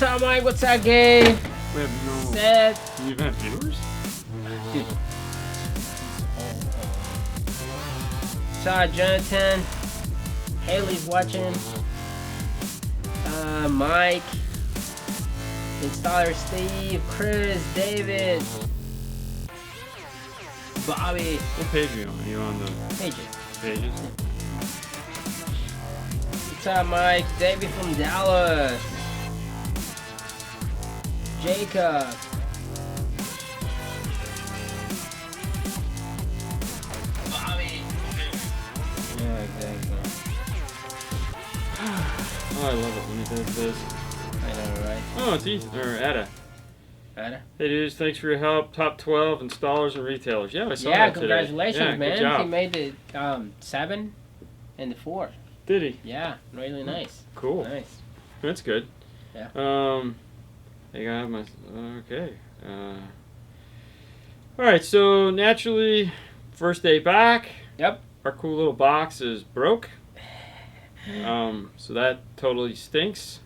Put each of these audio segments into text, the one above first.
What's up, Mike? What's up, Gabe? We have no... Seth. You even have viewers? Dude. What's up, Jonathan? Haley's watching. Mike. Installer Steve. Chris. David. Bobby. What page are you on? Are you on the... Pages. Pages? What's up, Mike? David from Dallas. Jacob. Bobby. Yeah, exactly. Oh, I love it when he does this. I know, right? Oh, it's Ethan, or Ada. Ada? Hey, dudes, thanks for your help. Top 12 installers and retailers. Yeah, I saw Yeah, that today. congratulations, Yeah, man. good job. He made the 7 and the 4. Did he? Yeah, really nice. Cool. Nice. That's good. Yeah. I got my... Okay. Alright, so naturally, first day back. Yep. Our cool little box is broke. So that totally stinks.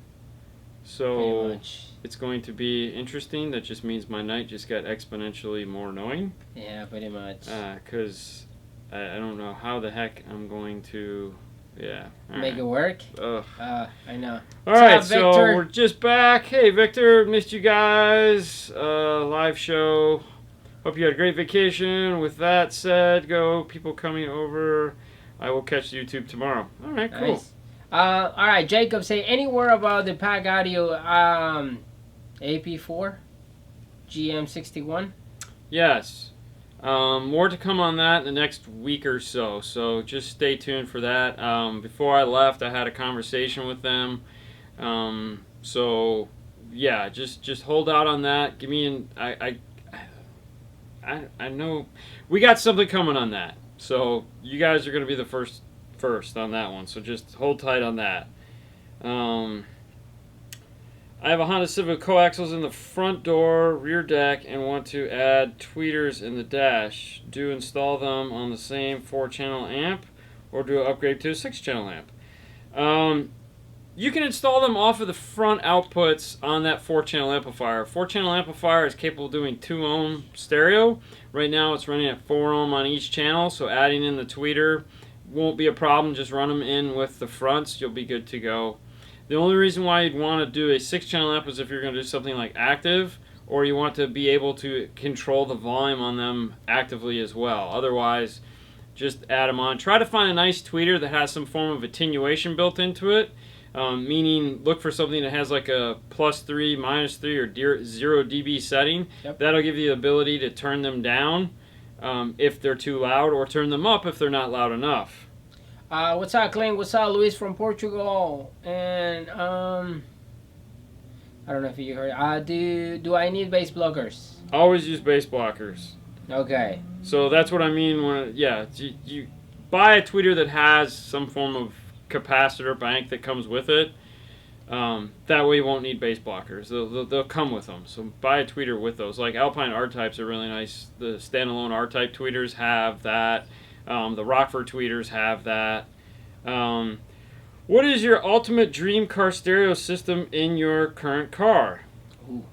So Pretty much. it's going to be interesting. That just means my night just got exponentially more annoying. Yeah, pretty much. Because I don't know how the heck I'm going to... Yeah. Make it work? Ugh. I know. Alright, What's up, so Victor? we're just back. Hey, Victor, missed you guys. Live show. Hope you had a great vacation. With that said, go. People coming over. I will catch YouTube tomorrow. Alright, cool. Nice. Alright, Jacob, say anywhere about the Pack Audio AP4 GM61? Yes. More to come on that in the next week or so, so just stay tuned for that. Before I left, I had a conversation with them. So yeah, just hold out on that. Give me I know we got something coming on that. So you guys are going to be the first on that one. So just hold tight on that. I have a Honda Civic coaxials in the front door, rear deck, and want to add tweeters in the dash. Do install them on the same 4-channel amp, or do I upgrade to a 6-channel amp? You can install them off of the front outputs on that 4-channel amplifier. 4-channel amplifier is capable of doing 2-ohm stereo. Right now it's running at 4-ohm on each channel, so adding in the tweeter won't be a problem. Just run them in with the fronts. You'll be good to go. The only reason why you'd want to do a 6-channel amp is if you're going to do something like active, or you want to be able to control the volume on them actively as well. Otherwise, just add them on. Try to find a nice tweeter that has some form of attenuation built into it, meaning look for something that has like a +3, -3, or 0 dB setting. Yep. That'll give you the ability to turn them down if they're too loud, or turn them up if they're not loud enough. What's up, Clint? What's up, Luis from Portugal? And I don't know if you heard. Do I need bass blockers? Always use bass blockers. Okay. So that's what I mean when, yeah, you buy a tweeter that has some form of capacitor bank that comes with it. That way you won't need bass blockers. They'll come with them. So buy a tweeter with those. Like Alpine R-Types are really nice. The standalone R-Type tweeters have that. The Rockford tweeters have that. What is your ultimate dream car stereo system in your current car? Ooh.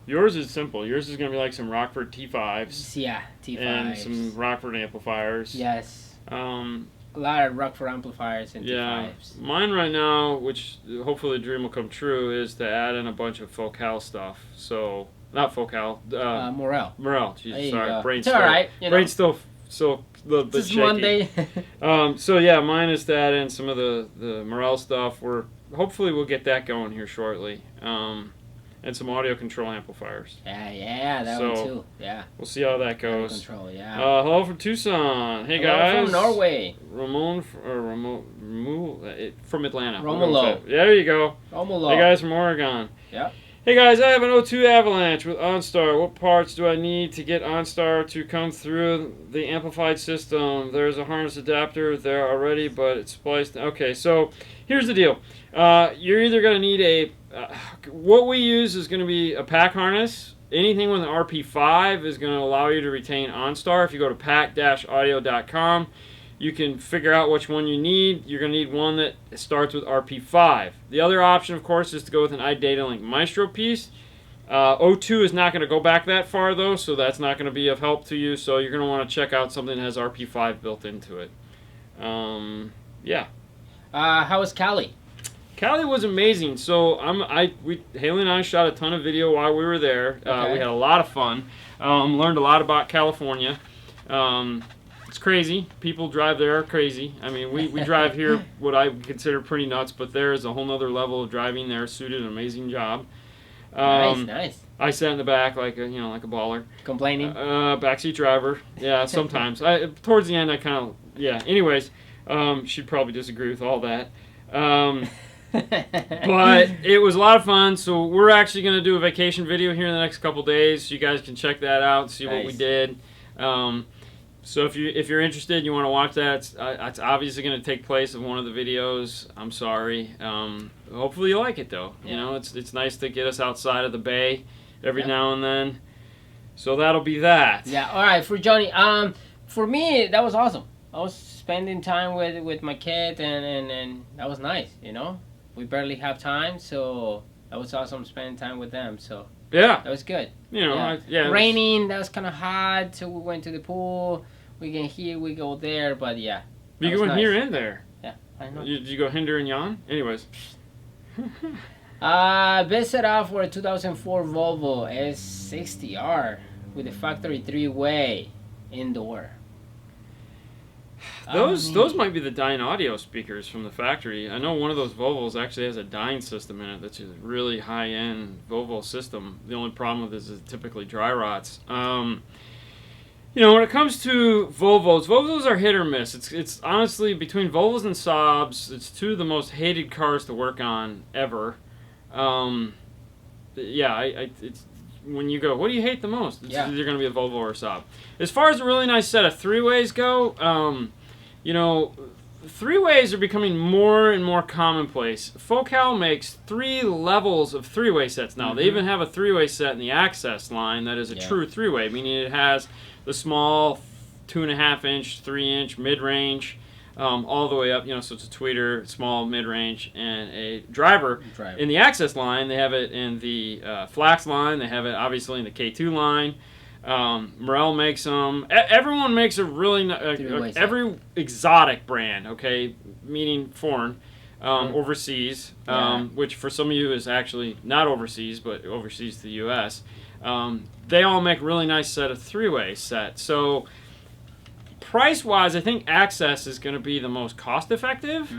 Yours is simple. Yours is going to be like some Rockford T5s. Yeah, T5s. And some Rockford amplifiers. Yes. A lot of Rockford amplifiers and yeah. T5s. Mine right now, which hopefully the dream will come true, is to add in a bunch of Focal stuff. So, not Focal. Morel. Morel. Jesus, sorry. Brain's it's alright. Brain's still so a little bit It's shaky. Monday. So yeah, mine is to add in some of the Morel stuff. Hopefully we'll get that going here shortly. And some audio control amplifiers. Yeah, that one too. Yeah. We'll see how that Audio goes. control, yeah. Hello from Tucson. Hey Hello guys. from Norway. Ramon from Atlanta. Romulo. Yeah, there you go. Romulo. Hey guys from Oregon. Yeah. Hey guys, I have an O2 Avalanche with OnStar. What parts do I need to get OnStar to come through the amplified system? There's a harness adapter there already, but it's spliced. Okay, so here's the deal. You're either going to need a... what we use is going to be a pack harness. Anything with an RP5 is going to allow you to retain OnStar. If you go to pack-audio.com, You can figure out which one you need. You're going to need one that starts with RP5. The other option, of course, is to go with an iData-Link Maestro piece. O2 is not going to go back that far, though, so that's not going to be of help to you. So you're going to want to check out something that has RP5 built into it. Yeah. How was Cali? Cali was amazing. So Haley and I shot a ton of video while we were there. Okay. We had a lot of fun. Learned a lot about California. It's crazy. People drive there are crazy. I mean, we drive here what I consider pretty nuts, but there is a whole nother level of driving there. Sue did an amazing job. Nice. I sat in the back like a baller. Complaining? Backseat driver. Yeah, sometimes. Towards the end, I kind of Anyways, she'd probably disagree with all that. But it was a lot of fun. So we're actually going to do a vacation video here in the next couple days. So you guys can check that out and see what we did. So if you're interested, you want to watch that. It's obviously going to take place in one of the videos. I'm sorry. Hopefully you like it though. Yeah. You know, it's nice to get us outside of the bay every now and then. So that'll be that. Yeah. All right. For Johnny, for me that was awesome. I was spending time with my kid and that was nice. You know, we barely have time, so that was awesome spending time with them. So yeah, that was good. You know, Raining. That was kind of hot, so we went to the pool. We get here, we go there, but yeah. You go in here and there. Yeah, I know. Did you go hinder and yawn? Anyways. Best setup for a 2004 Volvo S60R with a factory 3-way indoor. Those might be the Dyne audio speakers from the factory. I know one of those Volvos actually has a Dyne system in it that's a really high-end Volvo system. The only problem with it is it typically dry rots. You know, when it comes to Volvos are hit or miss. It's honestly, between Volvos and Saabs, it's two of the most hated cars to work on ever. It's when you go, what do you hate the most? It's either going to be a Volvo or a Saab. As far as a really nice set of 3-ways go, you know, 3-ways are becoming more and more commonplace. Focal makes 3 levels of 3-way sets now. They even have a 3-way set in the Access line that is a true 3-way, meaning it has the small 2.5-inch, 3-inch mid-range, all the way up, you know, so it's a tweeter, small, mid-range, and a driver. In the Access line, they have it in the Flax line. They have it, obviously, in the K2 line. Morel makes them. Everyone makes a really every exotic brand, okay, meaning foreign, overseas, which for some of you is actually not overseas, but overseas to the U.S. They all make really nice set of 3-way sets. So price-wise, I think Access is going to be the most cost-effective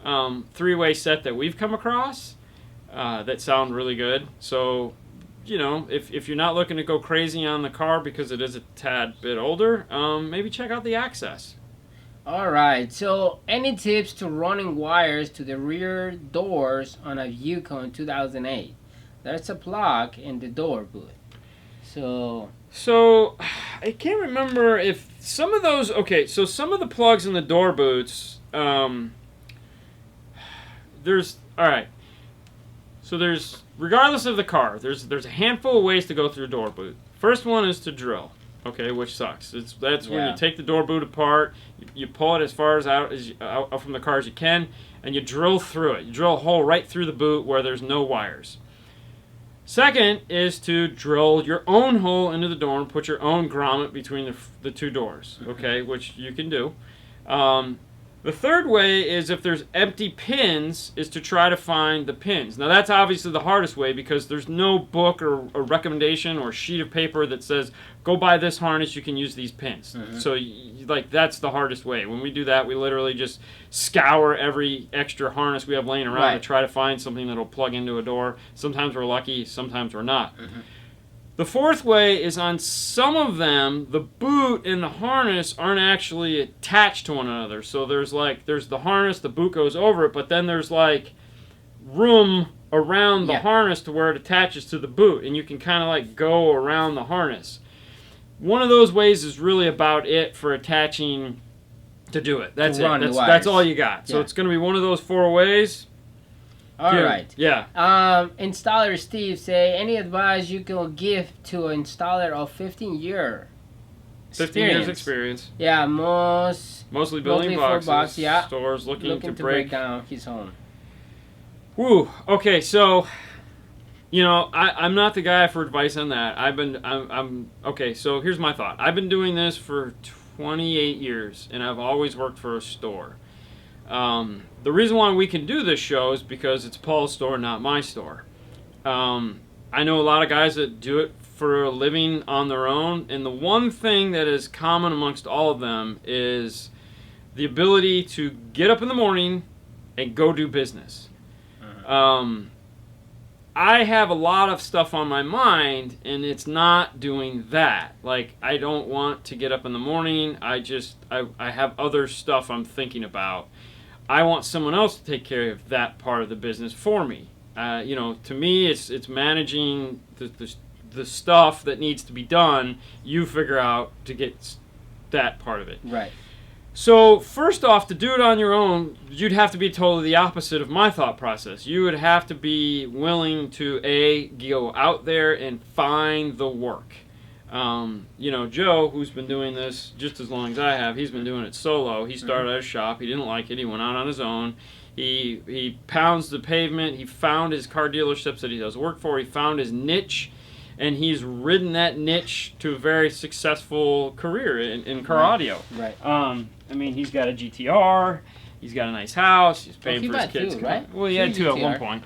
3-way set that we've come across that sound really good. So, you know, if you're not looking to go crazy on the car because it is a tad bit older, maybe check out the Access. All right. So, any tips to running wires to the rear doors on a Yukon 2008? There's a plug in the door booth. So I can't remember if some of those. Okay, so some of the plugs in the door boots. There's all right. So there's, regardless of the car, there's a handful of ways to go through a door boot. First one is to drill. Okay, which sucks. That's when you take the door boot apart, you pull it as far out from the car as you can, and you drill through it. You drill a hole right through the boot where there's no wires. Second is to drill your own hole into the door and put your own grommet between the two doors, okay, which you can do. The third way is, if there's empty pins, is to try to find the pins. Now that's obviously the hardest way because there's no book or a recommendation or sheet of paper that says, go buy this harness, you can use these pins. So like that's the hardest way. When we do that, we literally just scour every extra harness we have laying around to try to find something that'll plug into a door. Sometimes we're lucky, sometimes we're not. The fourth way is, on some of them, the boot and the harness aren't actually attached to one another. So there's the harness, the boot goes over it, but then there's like room around the harness to where it attaches to the boot, and you can kind of like go around the harness. One of those ways is really about it for attaching to do it. That's it. That's all you got. So it's going to be one of those 4 ways. All right. Yeah. Installer Steve say, any advice you can give to an installer of 15-year 15 years experience. Yeah, mostly building boxes. Yeah. Stores looking to break down his own. Woo. Okay, so I'm not the guy for advice on that. I'm okay. So here's my thought. I've been doing this for 28 years, and I've always worked for a store. The reason why we can do this show is because it's Paul's store, not my store. I know a lot of guys that do it for a living on their own, and the one thing that is common amongst all of them is the ability to get up in the morning and go do business. I have a lot of stuff on my mind, and it's not doing that. Like, I don't want to get up in the morning. I have other stuff I'm thinking about. I want someone else to take care of that part of the business for me. To me, it's managing the stuff that needs to be done. You figure out to get that part of it. Right. So first off, to do it on your own, you'd have to be totally the opposite of my thought process. You would have to be willing to go out there and find the work. Joe, who's been doing this just as long as I have, he's been doing it solo. He started at a shop. He didn't like it. He went out on his own. He pounds the pavement. He found his car dealerships that he does work for. He found his niche, and he's ridden that niche to a very successful career in car audio. Right. He's got a GTR. He's got a nice house. He's paying for his kids. Right? Well, he had two at one point.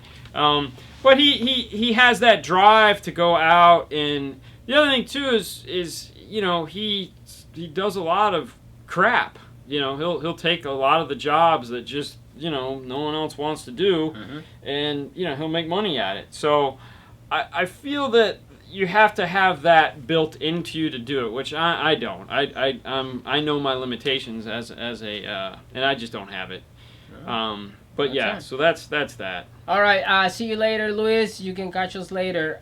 But he has that drive to go out, and the other thing too is he does a lot of crap. He'll take a lot of the jobs that just no one else wants to do, and he'll make money at it. So I feel that you have to have that built into you to do it, which I don't. I know my limitations as a and I just don't have it. But yeah, so that's that. All right. See you later, Luis. You can catch us later.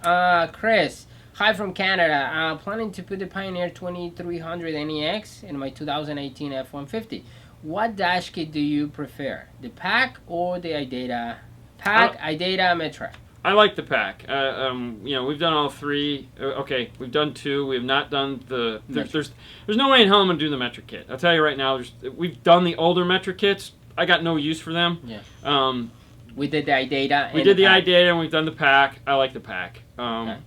Chris, hi from Canada. Planning to put the Pioneer 2300 NEX in my 2018 F-150. What dash kit do you prefer, the pack or the IDATA? IDATA, Metra. I like the pack. We've done all three. Okay, we've done two. We have not done the. There's no way in hell I'm gonna do the metric kit. I'll tell you right now. We've done the older metric kits. I got no use for them. Yeah. We did the IDATA. We did the IDATA, and we've done the pack. I like the pack.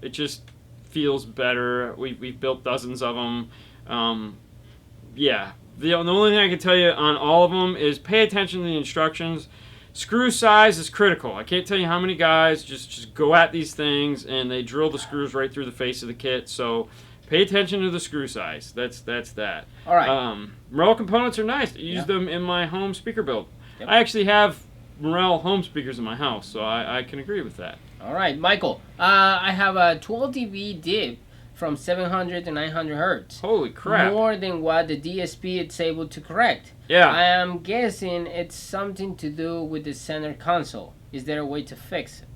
It just feels better. We've built dozens of them. Yeah. The only thing I can tell you on all of them is pay attention to the instructions. Screw size is critical. I can't tell you how many guys just go at these things and they drill the screws right through the face of the kit. So pay attention to the screw size. That's that. All right. Morel components are nice. I use them in my home speaker build. Yep. I actually have Morel home speakers in my house, so I can agree with that. All right, Michael. I have a 12 dB dip from 700 to 900 hertz. Holy crap. More than what the DSP is able to correct. Yeah. I am guessing it's something to do with the center console. Is there a way to fix it?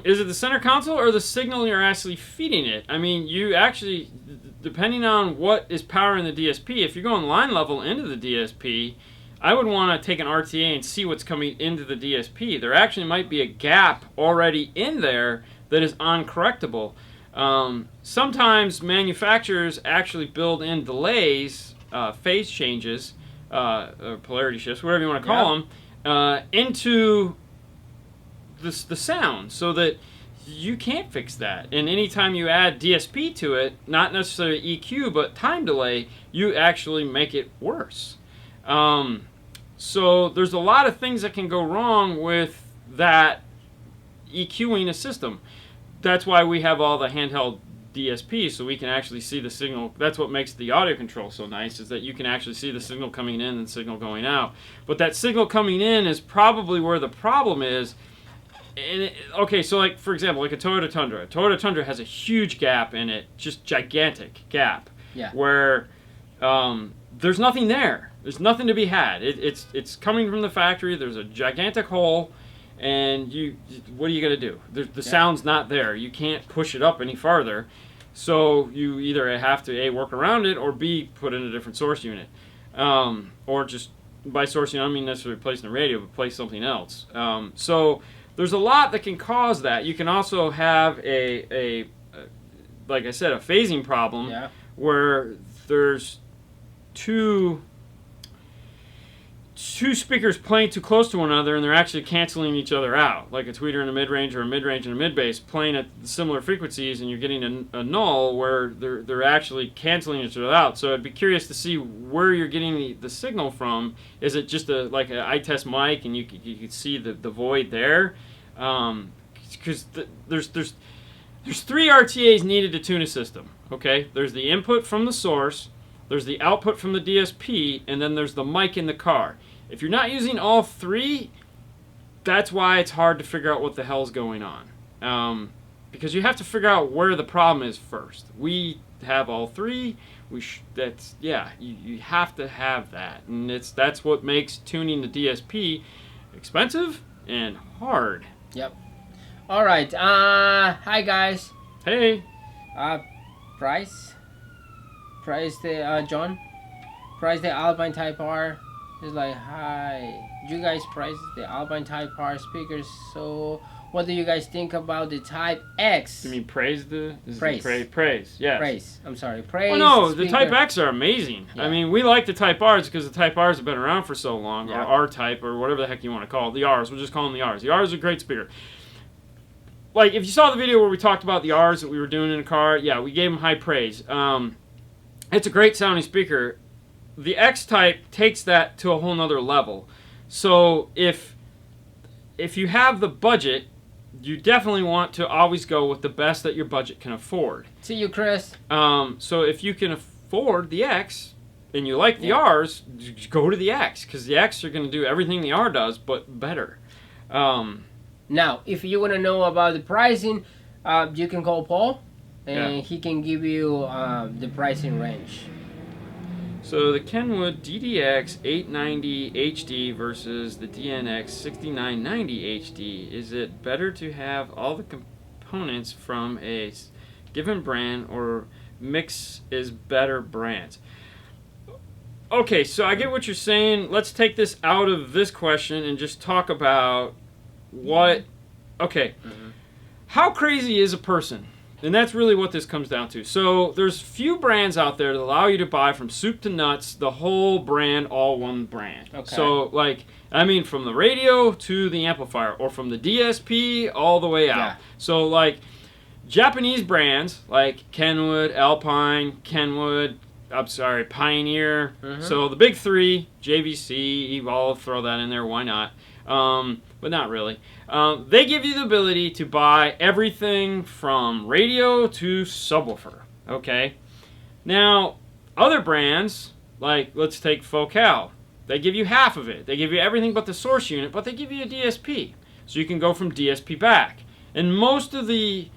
Is it the center console or the signal you're actually feeding it? I mean, you actually, depending on what is powering the DSP, if you're going line level into the DSP, I would want to take an RTA and see what's coming into the DSP. There actually might be a gap already in there that is uncorrectable. Sometimes manufacturers actually build in delays, phase changes, or polarity shifts, whatever you want to call them, into the sound, so that you can't fix that. And anytime you add DSP to it, not necessarily EQ, but time delay, you actually make it worse. So there's a lot of things that can go wrong with that EQing a system. That's why we have all the handheld DSP, so we can actually see the signal. That's what makes the audio control so nice, is that you can actually see the signal coming in and signal going out. But that signal coming in is probably where the problem is. Okay, so like, for example, like a Toyota Tundra. A Toyota Tundra has a huge gap in it, just gigantic gap, where there's nothing there. There's nothing to be had. It's coming from the factory. There's a gigantic hole. And what are you going to do? The sound's not there. You can't push it up any farther. So you either have to A, work around it, or B, put in a different source unit. Or just, by source unit, I don't mean necessarily replacing the radio, but place something else. So there's a lot that can cause that. You can also have like I said, a phasing problem where there's two speakers playing too close to one another and they're actually canceling each other out, like a tweeter in a mid-range or a mid-range and a mid-bass playing at similar frequencies, and you're getting a null where they're actually canceling each other out. So I'd be curious to see where you're getting the signal from. Is it just like an iTest mic and you could see the void there? Because there's 3 RTAs needed to tune a system. Okay, there's the input from the source, there's the output from the DSP, and then there's the mic in the car. If you're not using all 3, that's why it's hard to figure out what the hell's going on. Because you have to figure out where the problem is first. We have all 3. You have to have that, and that's what makes tuning the DSP expensive and hard. Yep. All right. Hi guys. Hey. Price the John. Price the Alpine Type-R. Is like, hi. You guys price the Alpine Type-R speakers. So, what do you guys think about the Type-X? You mean praise the? Praise. Praise. Yes. Praise. I'm sorry. Praise. Well, no, the Type-X are amazing. Yeah. I mean, we like the Type-Rs because the Type-Rs have been around for so long, Yeah. or R-Type, or whatever the heck you want to call it. The Rs. We'll just call them the Rs. The Rs are a great speaker. Like, if you saw the video where we talked about the Rs that we were doing in the car, yeah, we gave them high praise. It's a great sounding speaker. The X-Type takes that to a whole nother level. So if you have the budget, you definitely want to always go with the best that your budget can afford. See you, Chris. So if you can afford the X and you like the Rs, go to the X, because the X are going to do everything the R does, but better. Now, if you want to know about the pricing, you can call Paul, and he can give you the pricing range. So the Kenwood DDX 890 HD versus the DNX 6990 HD. Is it better to have all the components from a given brand, or mix is better brands? Okay, so I get what you're saying. Let's take this out of this question and just talk about what... Okay, how crazy is a person? And that's really what this comes down to. So there's few brands out there that allow you to buy from soup to nuts the whole brand, all one brand. Okay. So, like, I mean, from the radio to the amplifier, or from the DSP all the way out. Yeah. So, like, Japanese brands like Kenwood, Alpine, Pioneer. So the big 3, JVC, Evolve, throw that in there, why not? But not really. They give you the ability to buy everything from radio to subwoofer. Okay? Now, other brands, like, let's take Focal. They give you half of it. They give you everything but the source unit, but they give you a DSP. So you can go from DSP back. And most of the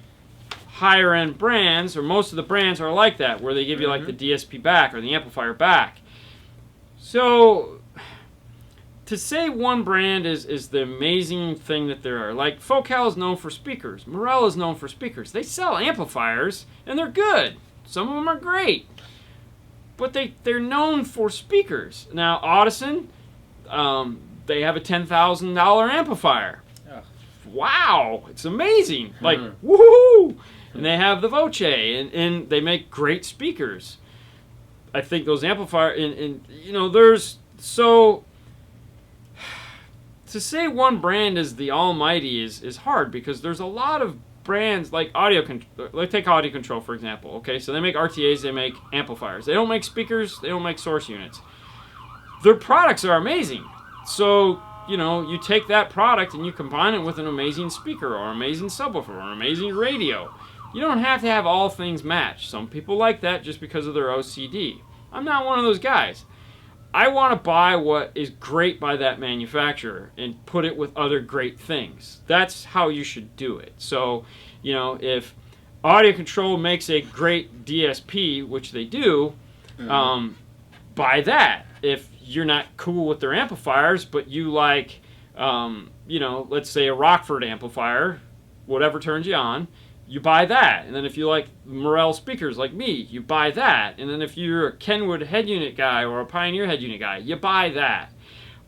higher end brands, or most of the brands are like that, where they give you like the DSP back or the amplifier back. So to say one brand is the amazing thing that there are, like Focal is known for speakers, Morel is known for speakers. They sell amplifiers and they're good. Some of them are great, but they're known for speakers. Now Audison, they have a $10,000 amplifier. Wow, it's amazing. Like, woohoo! And they have the Voce, and they make great speakers. I think those amplifiers, and you know, there's, so, to say one brand is the almighty is hard, because there's a lot of brands, like let's take Audio Control, for example. Okay, so they make RTAs, they make amplifiers. They don't make speakers, they don't make source units. Their products are amazing. So, you know, you take that product and you combine it with an amazing speaker or amazing subwoofer or amazing radio. You don't have to have all things match. Some people like that just because of their OCD. I'm not one of those guys. I want to buy what is great by that manufacturer and put it with other great things. That's how you should do it. So, you know, if Audio Control makes a great DSP, which they do, buy that. If you're not cool with their amplifiers, but you like, you know, let's say a Rockford amplifier, whatever turns you on, you buy that. And then if you like Morel speakers like me, you buy that. And then if you're a Kenwood head unit guy or a Pioneer head unit guy, you buy that.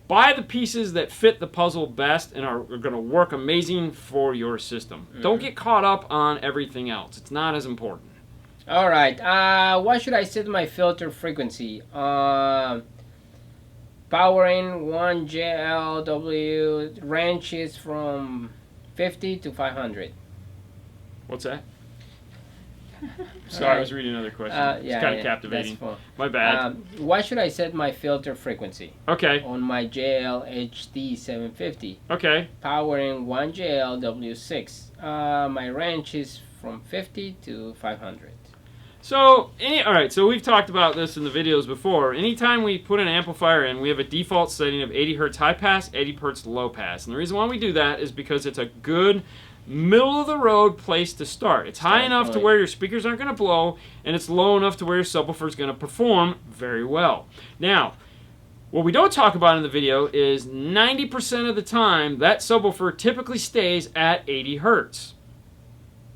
Buy the pieces that fit the puzzle best and are going to work amazing for your system. Don't get caught up on everything else. It's not as important. All right. Why should I set my filter frequency? Powering 1JLW ranges from 50 to 500. What's that? Sorry, I was reading another question. It's kind of captivating. My bad. Why should I set my filter frequency? Okay. On my JL-HD 750. Okay. Powering 1JLW6. My range is from 50 to 500. So, all right, so we've talked about this in the videos before. Anytime we put an amplifier in, we have a default setting of 80 hertz high pass, 80 hertz low pass. And the reason why we do that is because it's a good middle-of-the-road place to start. It's high enough to where your speakers aren't going to blow, and it's low enough to where your subwoofer is going to perform very well. Now, what we don't talk about in the video is 90% of the time, that subwoofer typically stays at 80 hertz.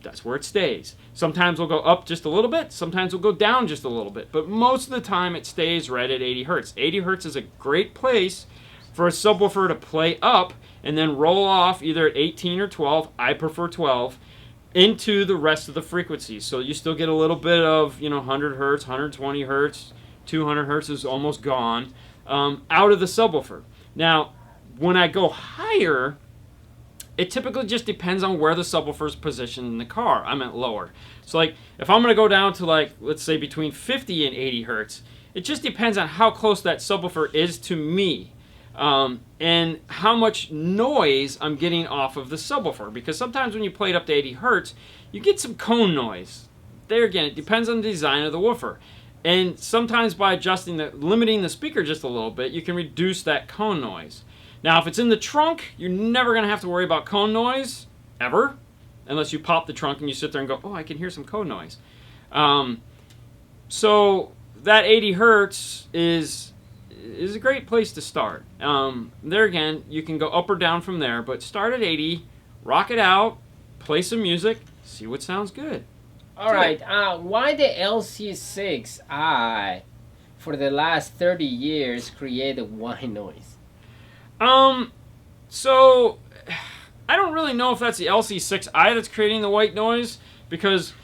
That's where it stays. Sometimes we'll go up just a little bit, sometimes we'll go down just a little bit, but most of the time it stays right at 80 hertz. 80 hertz is a great place for a subwoofer to play up and then roll off either at 18 or 12, I prefer 12, into the rest of the frequencies. So you still get a little bit of, 100 hertz, 120 hertz, 200 hertz is almost gone, out of the subwoofer. Now, when I go higher, it typically just depends on where the subwoofer is positioned in the car. I meant lower. So like, if I'm going to go down to like, let's say between 50 and 80 hertz, it just depends on how close that subwoofer is to me. And how much noise I'm getting off of the subwoofer. Because sometimes when you play it up to 80 hertz, you get some cone noise. There again, it depends on the design of the woofer. And sometimes by limiting the speaker just a little bit, you can reduce that cone noise. Now, if it's in the trunk, you're never going to have to worry about cone noise, ever, unless you pop the trunk and you sit there and go, oh, I can hear some cone noise. So that 80 hertz is a great place to start. There again, you can go up or down from there, but start at 80, rock it out, play some music, see what sounds good. All right, why the LC6i for the last 30 years created white noise? So I don't really know if that's the LC6i that's creating the white noise, because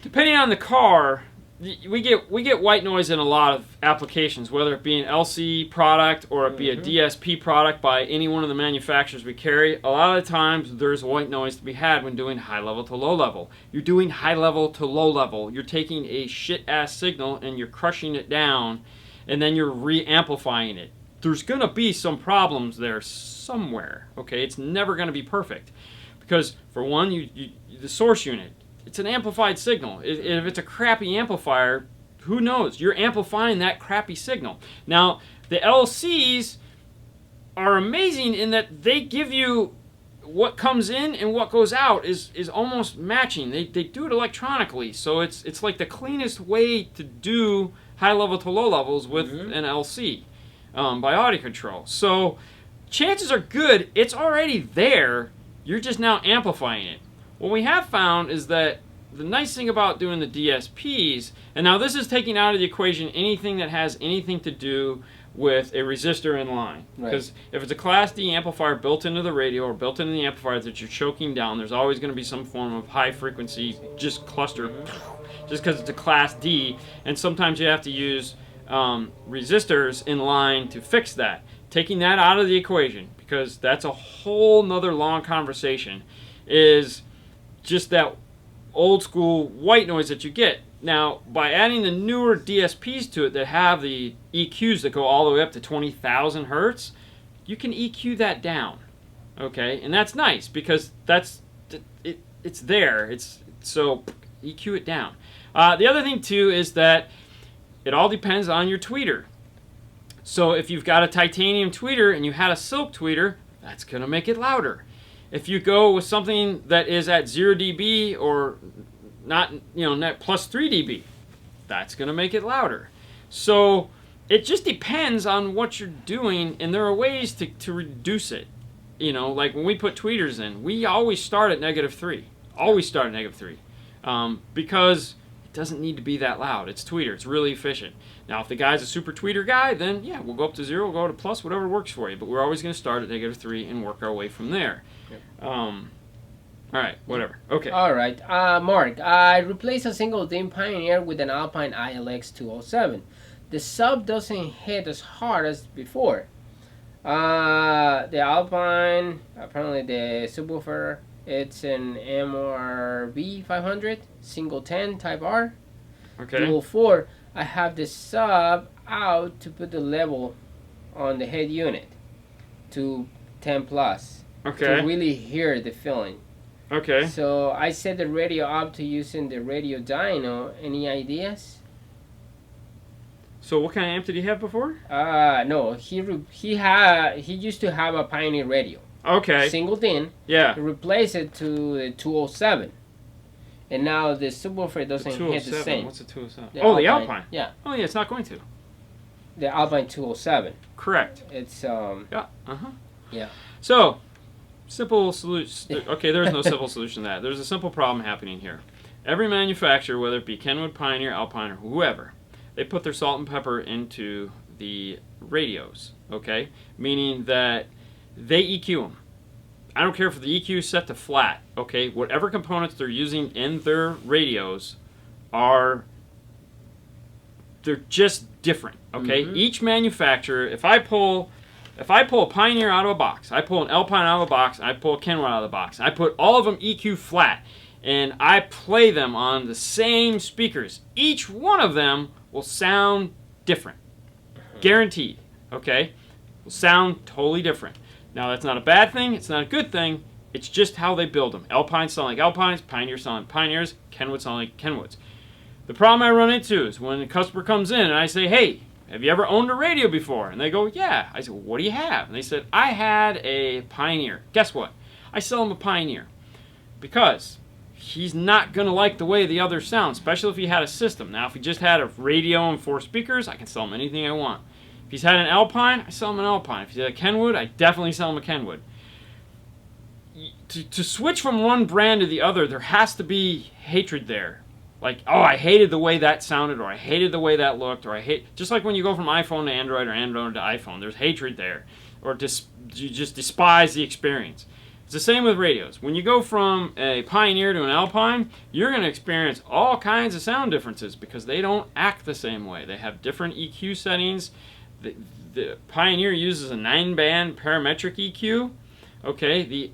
depending on the car, we get white noise in a lot of applications, whether it be an LC product or it be a DSP product by any one of the manufacturers we carry. A lot of the times there's white noise to be had when doing high level to low level. You're doing high level to low level. You're taking a shit ass signal and you're crushing it down, and then you're re-amplifying it. There's going to be some problems there somewhere, okay? It's never going to be perfect. Because, for one, the source unit, it's an amplified signal. If it's a crappy amplifier, who knows? You're amplifying that crappy signal. Now, the LCs are amazing in that they give you what comes in and what goes out is almost matching. They do it electronically, so it's like the cleanest way to do high level to low levels with an LC. By audio control. So chances are good it's already there, you're just now amplifying it. What we have found is that the nice thing about doing the DSPs, and now this is taking out of the equation anything that has anything to do with a resistor in line. Because if it's a Class D amplifier built into the radio or built into the amplifier that you're choking down, there's always going to be some form of high frequency just cluster just because it's a Class D, and sometimes you have to use resistors in line to fix that. Taking that out of the equation, because that's a whole nother long conversation, is just that old school white noise that you get. Now, by adding the newer DSPs to it that have the EQs that go all the way up to 20,000 hertz, you can EQ that down. Okay, and that's nice because it's there. So EQ it down. The other thing too is that it all depends on your tweeter. So if you've got a titanium tweeter and you had a silk tweeter, that's going to make it louder. If you go with something that is at 0 dB or not, net plus 3 dB, that's going to make it louder. So it just depends on what you're doing, and there are ways to reduce it. Like when we put tweeters in, we always start at -3. Always start at -3. Because it doesn't need to be that loud. It's tweeter. It's really efficient. Now, if the guy's a super tweeter guy, then yeah, we'll go up to 0, we'll go to plus, whatever works for you. But we're always going to start at -3 and work our way from there. Yep. All right, whatever. Okay. All right. Mark, I replaced a single DIN Pioneer with an Alpine ILX 207. The sub doesn't hit as hard as before. The Alpine, apparently the subwoofer, it's an MRV 500, single 10 Type R, Okay. dual 4. I have the sub out to put the level on the head unit to 10 plus Okay. to really hear the feeling. Okay. So I set the radio up to using the radio dyno. Any ideas? So what kind of amp did he have before? No, he used to have a Pioneer radio, Okay. single DIN. Yeah. He replaced it to the 207, and now the subwoofer doesn't hit the same. What's the 207? The The Alpine. Yeah, Oh, yeah, it's not going to. the Alpine 207. Correct. It's Yeah. Yeah. So, simple solution. Okay, there is no simple solution to that. There's a simple problem happening here. Every manufacturer, whether it be Kenwood, Pioneer, Alpine, or whoever, they put their salt and pepper into the radios. Okay, meaning that they EQ them. I don't care if the EQ is set to flat. Okay, whatever components they're using in their radios they're just different. Okay, each manufacturer. If I pull a Pioneer out of a box, I pull an Alpine out of a box, I pull a Kenwood out of the box, I put all of them EQ flat, and I play them on the same speakers. Each one of them will sound different. Guaranteed. Okay? Will sound totally different. Now, that's not a bad thing. It's not a good thing. It's just how they build them. Alpines sound like Alpines. Pioneers sound like Pioneers. Kenwoods sound like Kenwoods. The problem I run into is when a customer comes in and I say, hey, have you ever owned a radio before? And they go, yeah. I said, well, what do you have? And they said, I had a Pioneer. Guess what? I sell them a Pioneer because he's not going to like the way the others sound, especially if he had a system. Now, if he just had a radio and 4 speakers, I can sell him anything I want. If he's had an Alpine, I sell him an Alpine. If he's had a Kenwood, I definitely sell him a Kenwood. To switch from one brand to the other, there has to be hatred there. Like, oh, I hated the way that sounded, or I hated the way that looked, or I hate... Just like when you go from iPhone to Android or Android to iPhone, there's hatred there. Or you just despise the experience. It's the same with radios. When you go from a Pioneer to an Alpine, you're going to experience all kinds of sound differences because they don't act the same way. They have different EQ settings. The Pioneer uses a 9-band parametric EQ. Okay, the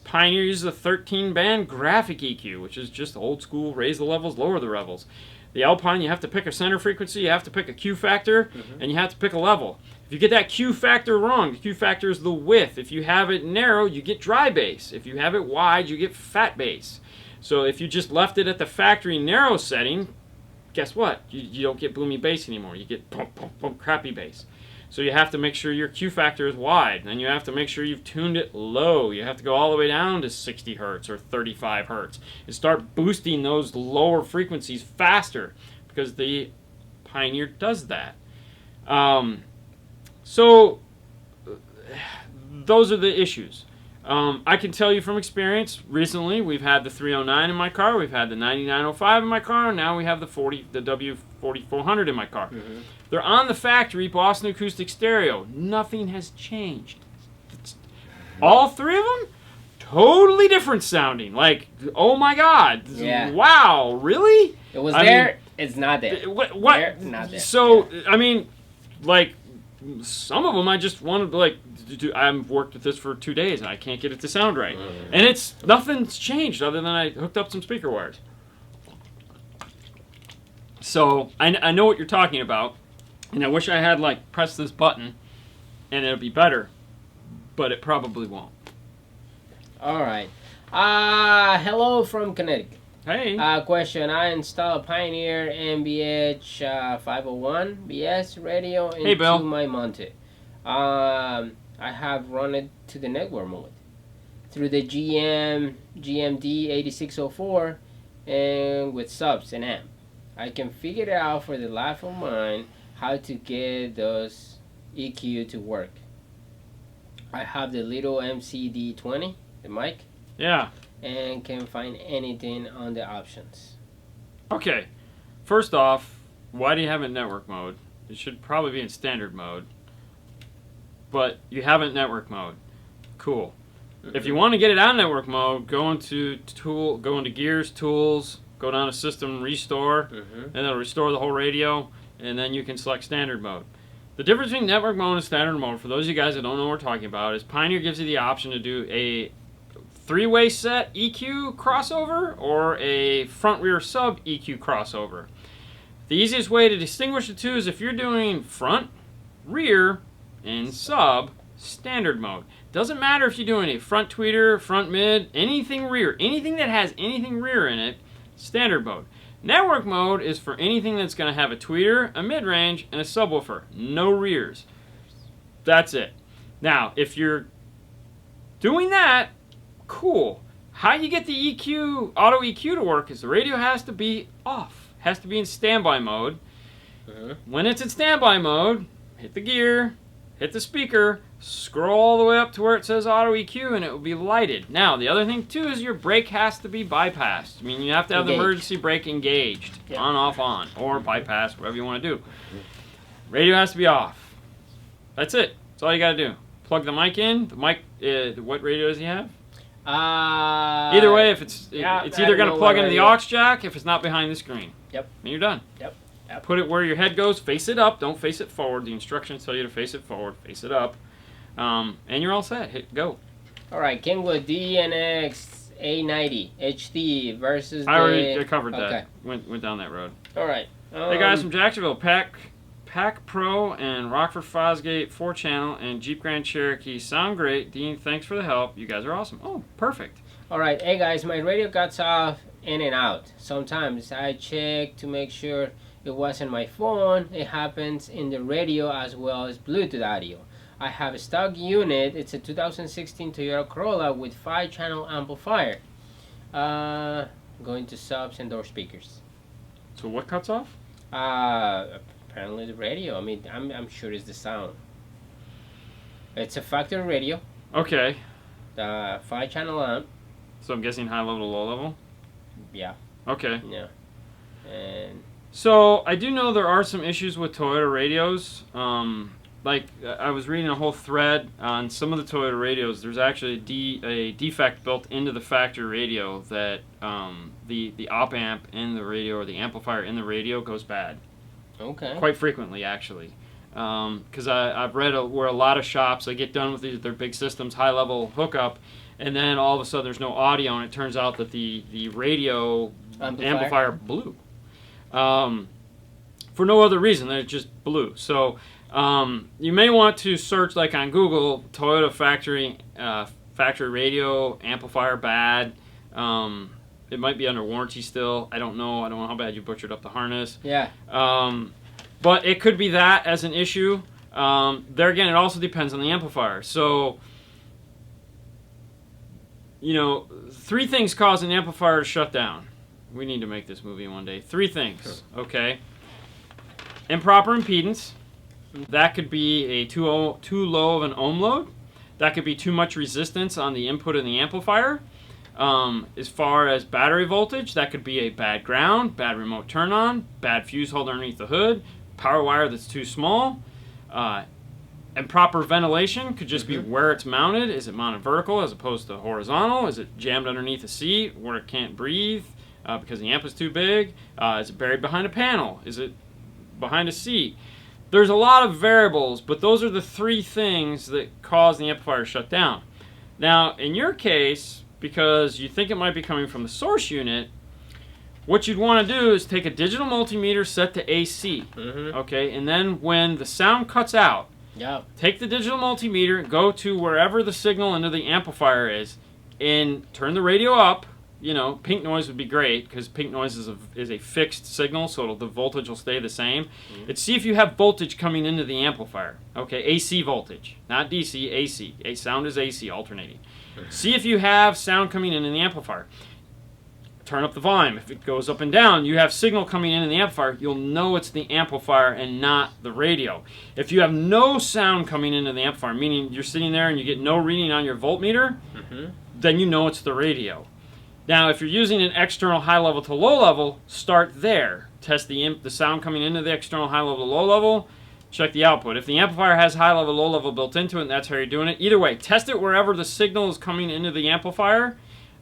Pioneer uses a 13-band graphic EQ, which is just old school, raise the levels, lower the levels. The Alpine, you have to pick a center frequency, you have to pick a Q factor, and you have to pick a level. If you get that Q factor wrong, the Q factor is the width. If you have it narrow, you get dry bass. If you have it wide, you get fat bass. So if you just left it at the factory narrow setting, guess what? You don't get boomy bass anymore. You get pump, pump, pump, crappy bass. So you have to make sure your Q factor is wide. Then you have to make sure you've tuned it low. You have to go all the way down to 60 hertz or 35 hertz and start boosting those lower frequencies faster because the Pioneer does that. So those are the issues. I can tell you from experience, recently we've had the 309 in my car, we've had the 9905 in my car, and now we have the W4400 in my car. They're on the factory Boston Acoustic Stereo. Nothing has changed. All three of them, totally different sounding. Like, oh my God. Yeah. Wow, really? It was there, it's not there. What? There, not there. So, I mean, like, some of them I just wanted to, like, I've worked with this for 2 days and I can't get it to sound right. And nothing's changed other than I hooked up some speaker wires. So, I know what you're talking about. And I wish I had, like, pressed this button and it'll be better. But it probably won't. All right. Hello from Connecticut. Hey. Question. I installed a Pioneer MBH 501 BS radio into Bill. my Monte. I have run it to the network mode through the GMD 8604 and with subs and amp. I can figure it out for the life of mine how to get those EQ to work. I have the little MCD20, the mic. Yeah. And can find anything on the options. Okay. First off, why do you have it in network mode? It should probably be in standard mode. But you have it in network mode. Cool. If you want to get it out of network mode, go into gears, tools, go down to system restore, and it'll restore the whole radio, and then you can select standard mode. The difference between network mode and standard mode, for those of you guys that don't know what we're talking about, is Pioneer gives you the option to do a 3-way set EQ crossover or a front-rear sub EQ crossover. The easiest way to distinguish the two is if you're doing front, rear, and sub, standard mode. Doesn't matter if you're doing a front tweeter, front mid, anything rear, anything that has anything rear in it, standard mode. Network mode is for anything that's going to have a tweeter, a mid-range, and a subwoofer. No rears. That's it. Now, if you're doing that, cool. How you get the EQ, auto EQ to work is the radio has to be off. Has to be in standby mode. When it's in standby mode, hit the gear, hit the speaker, scroll all the way up to where it says auto EQ, and it will be lighted. Now, the other thing, too, is your brake has to be bypassed. I mean, you have to have the emergency brake engaged, on, off, on, or bypass, whatever you want to do. Radio has to be off. That's it. That's all you got to do. Plug the mic in. The mic, what radio does he have? Either way, if it's either going to plug into the aux jack if it's not behind the screen. Yep. And you're done. Yep. Put it where your head goes. Face it up. Don't face it forward. The instructions tell you to face it forward. Face it up. And you're all set. Hit go. All right. Kenwood DNX A90 HD versus I already covered that. Went down that road. All right. Hey guys from Jacksonville, Pack Pro and Rockford Fosgate 4-channel and Jeep Grand Cherokee sound great. Dean, thanks for the help. You guys are awesome. Oh, perfect. All right. Hey guys, my radio cuts off in and out. Sometimes I check to make sure it wasn't my phone. It happens in the radio as well as Bluetooth audio. I have a stock unit. It's a 2016 Toyota Corolla with 5-channel amplifier. Going to subs and door speakers. So what cuts off? Apparently the radio. I mean, I'm sure it's the sound. It's a factory radio. Okay. The 5-channel amp. So I'm guessing high level to low level? Yeah. Okay. Yeah. And so I do know there are some issues with Toyota radios. Like I was reading a whole thread on some of the Toyota radios. There's actually a defect built into the factory radio that the op amp in the radio or the amplifier in the radio goes bad. Okay. Quite frequently, actually. Because I've read where a lot of shops, they get done with their big systems, high-level hookup, and then all of a sudden there's no audio, and it turns out that the radio amplifier blew. For no other reason than it just blew. So you may want to search, like on Google, Toyota factory radio amplifier bad. It might be under warranty still. I don't know. I don't know how bad you butchered up the harness. Yeah. But it could be that as an issue. There again, it also depends on the amplifier. So, you know, 3 things cause an amplifier to shut down. We need to make this movie one day. 3 things, okay? Improper impedance. That could be a too low of an ohm load. That could be too much resistance on the input in the amplifier. As far as battery voltage, that could be a bad ground, bad remote turn on, bad fuse holder underneath the hood, power wire that's too small. Improper ventilation could just be where it's mounted. Is it mounted vertical as opposed to horizontal? Is it jammed underneath a seat where it can't breathe because the amp is too big? Is it buried behind a panel? Is it behind a seat? There's a lot of variables, but those are the 3 things that cause the amplifier to shut down. Now, in your case, because you think it might be coming from the source unit, what you'd want to do is take a digital multimeter set to AC, okay, and then when the sound cuts out, take the digital multimeter, go to wherever the signal into the amplifier is, and turn the radio up. You know, pink noise would be great because pink noise is a fixed signal, so the voltage will stay the same. And see if you have voltage coming into the amplifier. Okay, AC voltage, not DC, AC. Sound is AC, alternating. See if you have sound coming in the amplifier. Turn up the volume. If it goes up and down, you have signal coming in the amplifier, you'll know it's the amplifier and not the radio. If you have no sound coming into the amplifier, meaning you're sitting there and you get no reading on your voltmeter, then you know it's the radio. Now, if you're using an external high level to low level, start there. Test the sound coming into the external high level to low level. check the output. If the amplifier has high level, low level built into it, and that's how you're doing it, either way, test it wherever the signal is coming into the amplifier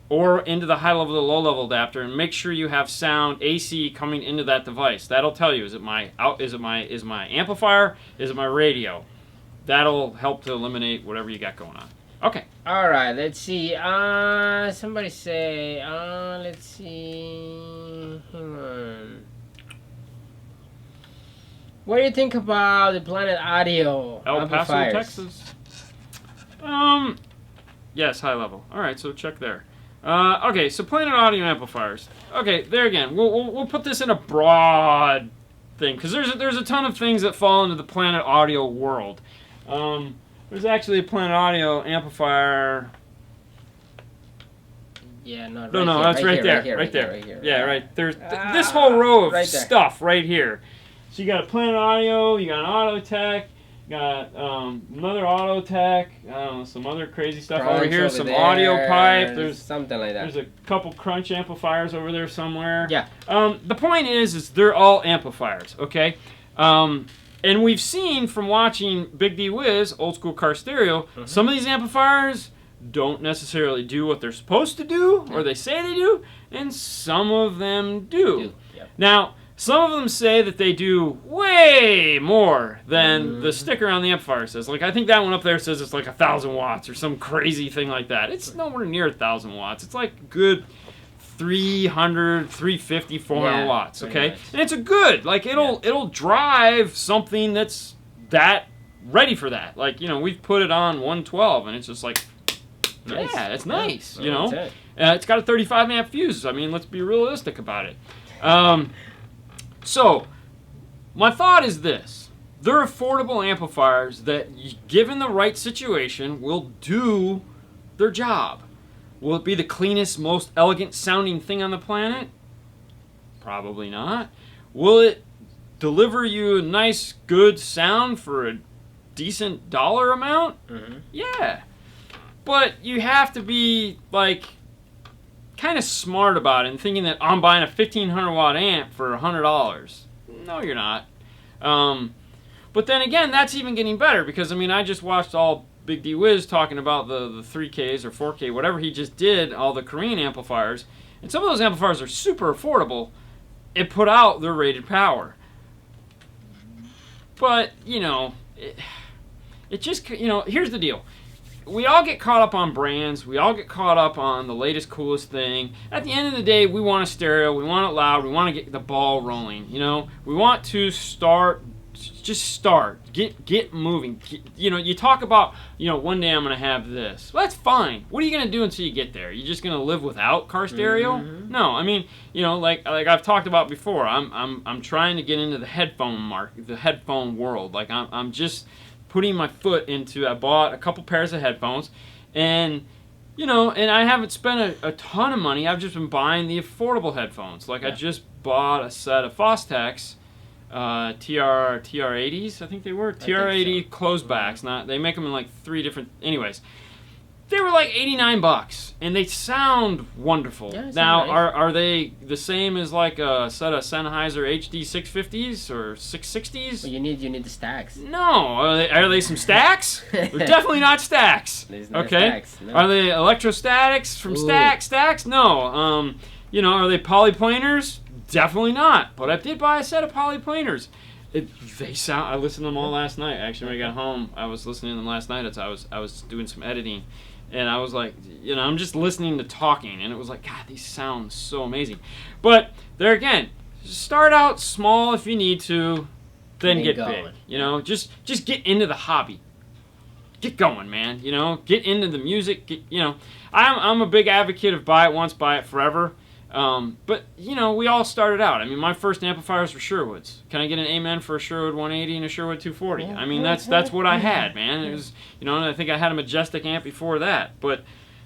or into the high level to low level adapter, and make sure you have sound AC coming into that device. That'll tell you, is it my amplifier? Is it my radio? That'll help to eliminate whatever you got going on. Okay. All right, let's see. Somebody say, let's see. Hang on. What do you think about the Planet Audio El Paso, amplifiers? Texas. Yes, high level. All right, so check there. Okay, so Planet Audio amplifiers. Okay, there again. We'll put this in a broad thing because there's a ton of things that fall into the Planet Audio world. There's actually a Planet Audio amplifier. Yeah, no, that's right there. Yeah, right. There's this whole row of stuff right here. So you got a Planet Audio, you got an Auto Tech, you got another Auto Tech, I don't know, some other crazy stuff over here, some audio pipe. There's something like that. There's a couple Crunch amplifiers over there somewhere. Yeah. The point is they're all amplifiers, okay? And we've seen from watching Big D Wiz, Old School Car Stereo, some of these amplifiers don't necessarily do what they're supposed to do, or they say they do, and some of them do. Yep. Now, some of them say that they do way more than the sticker on the amplifier says. Like, I think that one up there says it's like 1,000 watts or some crazy thing like that. It's nowhere near 1,000 watts. It's like good 300, 350, 400 watts, okay? Much. And it's a good, like, it'll drive something that's that ready for that. Like, you know, we've put it on 112, and it's just like, nice. Yeah, it's nice, you That's know? it. It's got a 35 amp fuse. I mean, let's be realistic about it. So, my thought is this. They're affordable amplifiers that, given the right situation, will do their job. Will it be the cleanest, most elegant sounding thing on the planet? Probably not. Will it deliver you a nice, good sound for a decent dollar amount? Yeah. But you have to be, like, kind of smart about it and thinking that I'm buying a 1,500 watt amp for $100. No, you're not. But then again, that's even getting better because, I mean, I just watched all Big D Wiz talking about the 3Ks or 4K, whatever he just did, all the Korean amplifiers. And some of those amplifiers are super affordable. It put out their rated power. But, you know, it just, you know, here's the deal. We all get caught up on brands. We all get caught up on the latest, coolest thing. At the end of the day, we want a stereo. We want it loud. We want to get the ball rolling. You know, we want to start. Just start. Get moving. You know, you talk about, you know, one day I'm going to have this. Well, that's fine. What are you going to do until you get there? You're just going to live without car stereo? No, I mean, you know, like I've talked about before. I'm trying to get into the headphone market, the headphone world. Like I'm just putting my foot into. I bought a couple pairs of headphones, and you know, and I haven't spent a ton of money. I've just been buying the affordable headphones. Like I just bought a set of Fostex TR80s, I think they were TR80 so. closebacks. Not they make them in like 3 different. Anyways, they were like $89, and they sound wonderful. Yeah, now, nice. are they the same as like a set of Sennheiser HD 650s or 660s? Well, you need the stacks. No, are they some stacks? They're definitely not stacks. There's no Okay, stacks, no. Are they electrostatics from stacks? No. You know, are they polyplaners? Definitely not. But I did buy a set of polyplaners. They sound. I listened to them all last night. Actually, when I got home, I was listening to them last night as I was doing some editing, and I was like, you know, I'm just listening to talking, and it was like, God, these sound so amazing. But there again, start out small if you need to, then get big. You know, just get into the hobby. Get going, man. You know, get into the music. You know, I'm a big advocate of buy it once, buy it forever. But, you know, we all started out. I mean, my first amplifiers were Sherwoods. Can I get an amen for a Sherwood 180 and a Sherwood 240? I mean, that's what I had, man. It was, you know, and I think I had a Majestic amp before that. But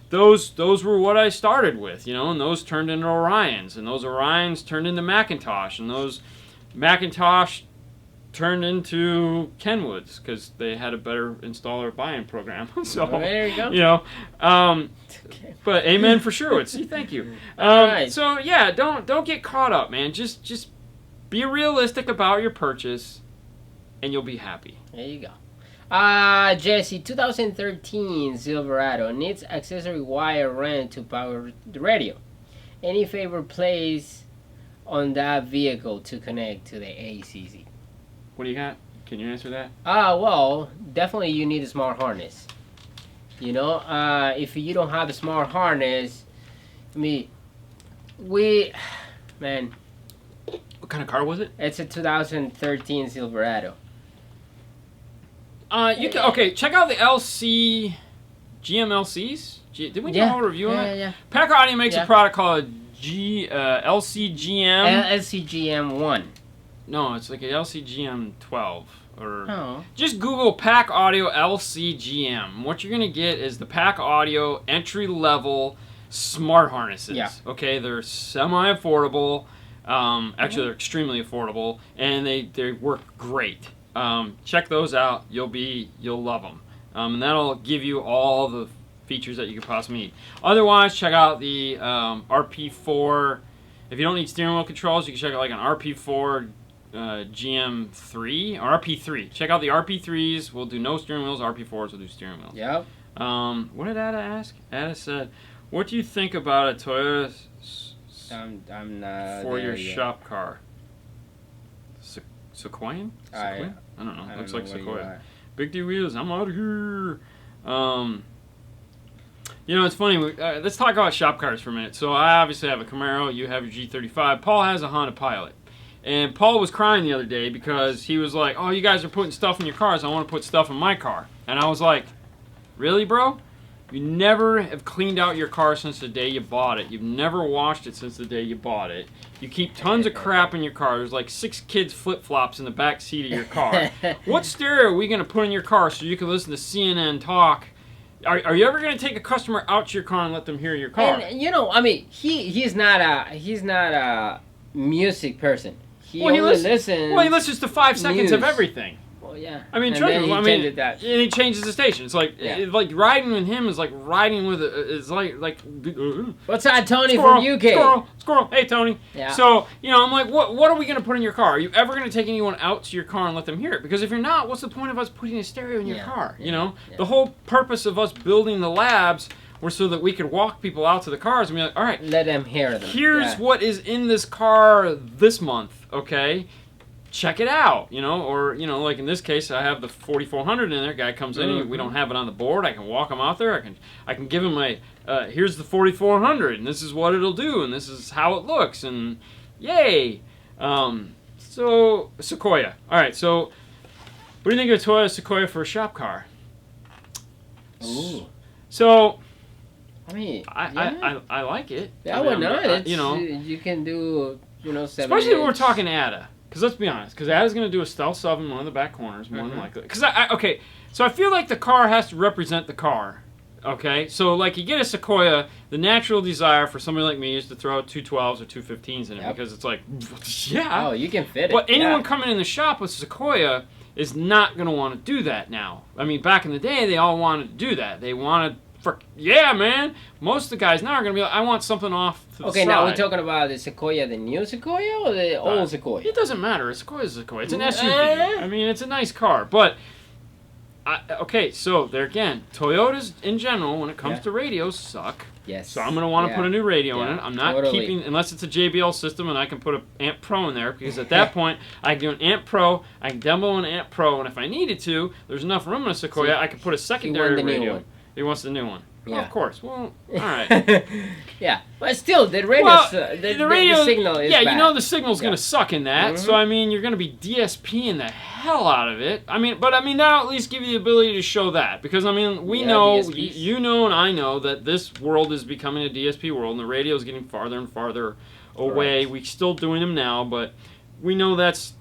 those were what I started with, you know, and those turned into Orions, and those Orions turned into Macintosh, and those Macintosh turned into Kenwoods because they had a better installer buy-in program. So, there you go. You know, but amen for Sherwood. See, thank you. Right. So yeah, don't get caught up, man. Just be realistic about your purchase. and you'll be happy. There you go. Jesse, 2013 Silverado needs accessory wire ran to power the radio. Any favorite place on that vehicle to connect to the ACC? What do you got? Can you answer that? Well, definitely you need a smart harness. You know, if you don't have a smart harness, man. What kind of car was it? It's a 2013 Silverado. You can check out the LC GMLCs. Did we do a whole review on that? Yeah. Packer Audio makes a product called LCGM. LCGM1. No, it's like a LCGM 12 or just Google Pack Audio LCGM. What you're gonna get is the Pack Audio entry level smart harnesses. Yeah. Okay, they're semi-affordable. Actually, they're extremely affordable, and they work great. Check those out. You'll love them, and that'll give you all the features that you could possibly need. Otherwise, check out the RP4. If you don't need steering wheel controls, you can check out like an RP4 GM3 or RP3. Check out the RP3s. We'll do no steering wheels. RP4s will do steering wheels. Yep. What did Ada ask? Ada said, "What do you think about a Toyota I'm not for your yet. shop car?" Sequoian? I don't know. I Looks don't like know where you Sequoia. are. Big D wheels. I'm out of here. You know, it's funny. Let's talk about shop cars for a minute. So I obviously have a Camaro. You have your G35. Paul has a Honda Pilot. And Paul was crying the other day because he was like, "Oh, you guys are putting stuff in your cars. I want to put stuff in my car." And I was like, "Really, bro? You never have cleaned out your car since the day you bought it. You've never washed it since the day you bought it. You keep tons of crap in your car. There's like 6 kids' flip-flops in the back seat of your car. What stereo are we going to put in your car so you can listen to CNN talk? Are you ever going to take a customer out to your car and let them hear your car?" And you know, I mean, he's not a music person. He listens. Well, he listens to 5 seconds of everything. Well, yeah. I mean, and then and he changes the station. It's like like riding with him is like riding with it's like. What's that, Tony squirrel, from UK? Squirrel. Hey, Tony. Yeah. So I'm like, what are we gonna put in your car? Are you ever gonna take anyone out to your car and let them hear it? Because if you're not, what's the point of us putting a stereo in your car? Yeah. The whole purpose of us building the labs was so that we could walk people out to the cars and be like, all right, let them hear them. Here's what is in this car this month. Okay. Check it out, or like in this case, I have the 4400 in there. Guy comes in, and we don't have it on the board. I can walk him out there. I can give him my here's the 4400, and this is what it'll do, and this is how it looks, and yay! So Sequoia. All right, so what do you think of a Toyota Sequoia for a shop car? Ooh. So I mean, I like it. Yeah, why not? You can do 7. Especially when we're talking Ada. Because let's be honest, because Ada's going to do a stealth sub in one of the back corners, more than likely. Because so I feel like the car has to represent the car. Okay, so like you get a Sequoia, the natural desire for somebody like me is to throw 212s or 215s in it because it's like, yeah. Oh, you can fit it. But anyone coming in the shop with Sequoia is not going to want to do that now. I mean, back in the day, they all wanted to do that. They wanted. Man. Most of the guys now are going to be like, I want something off to the side. Okay, now we're talking about the Sequoia, the new Sequoia, or the old Sequoia? It doesn't matter. A Sequoia is a Sequoia. It's an SUV. I mean, it's a nice car. But, so there again, Toyotas in general, when it comes to radios, suck. Yes. So I'm going to want to put a new radio in it. I'm not keeping, unless it's a JBL system and I can put an Amp Pro in there, because at that point, I can do an Amp Pro, I can demo an Amp Pro, and if I needed to, there's enough room in a Sequoia, I could put a secondary radio. He wants the new one. Yeah. Well, of course. Well, all right. Yeah, but still, the radio, the signal is bad. The signal's going to suck in that. So, I mean, you're going to be DSPing the hell out of it. I mean, that'll at least give you the ability to show that. Because, I mean, we know, you know and I know that this world is becoming a DSP world, and the radio is getting farther and farther away. We're still doing them now, but we know that's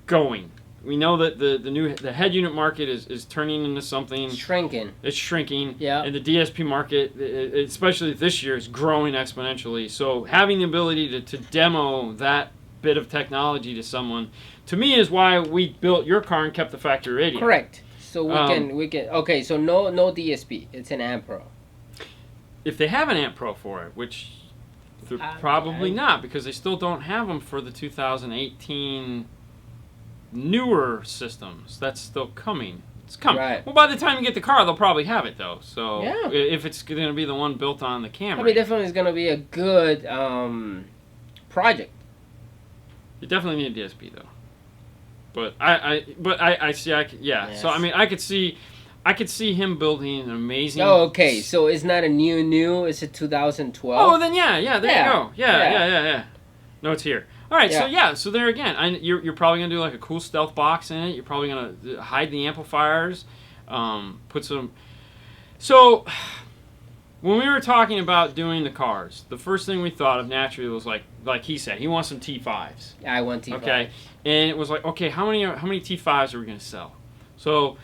going. We know that the head unit market is turning into something. Shrinking. It's shrinking. Yeah. And the DSP market, especially this year, is growing exponentially. So having the ability to demo that bit of technology to someone, to me, is why we built your car and kept the factory radio. Correct. So we can. Okay. So no DSP. It's an Amp Pro. If they have an Amp Pro for it, which probably not, because they still don't have them for the 2018. newer systems. That's still coming. It's coming. Right. Well, by the time you get the car, they'll probably have it though. So Yeah. if it's going to be the one built on the Camry, I mean, definitely is going to be a good project. you definitely need a DSP though. But I see. Yes. So I mean, I could see him building an amazing. Oh, okay. So it's not a new. It's a 2012. Oh, then yeah. There Yeah. you go. Yeah. No, it's here. All right. Yeah. So there again, you're probably gonna do like a cool stealth box in it. You're probably gonna hide the amplifiers. Put some. So when we were talking about doing the cars, the first thing we thought of naturally was like he said, he wants some T5s. I want T5. Okay, and it was like, okay, how many T5s are we gonna sell? So,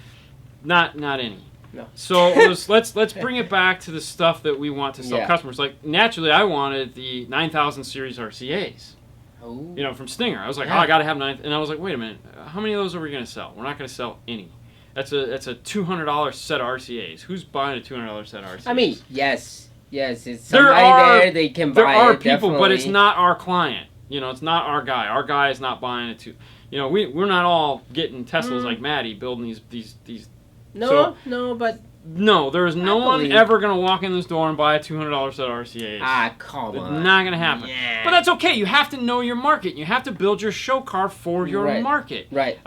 not any. No. So it was, let's bring it back to the stuff that we want to sell customers. Like naturally, I wanted the 9000 series RCAs. Oh. You know, from Stinger. I was like, oh, I gotta have 9, and I was like, wait a minute, how many of those are we gonna sell? We're not gonna sell any. That's a $200 set of RCAs. Who's buying a $200 set of RCAs? I mean, yes, it's somebody there. They can buy it. There are people, definitely. but it's not our client. You know, it's not our guy. Our guy is not buying it too. You know, we're not all getting Teslas like Maddie building these. No, so, but no, there is no one ever gonna walk in this door and buy a $200 set of RCAs. Ah, come on. It's not gonna happen. Yeah. But that's okay. You have to know your market. You have to build your show car for your market. Right.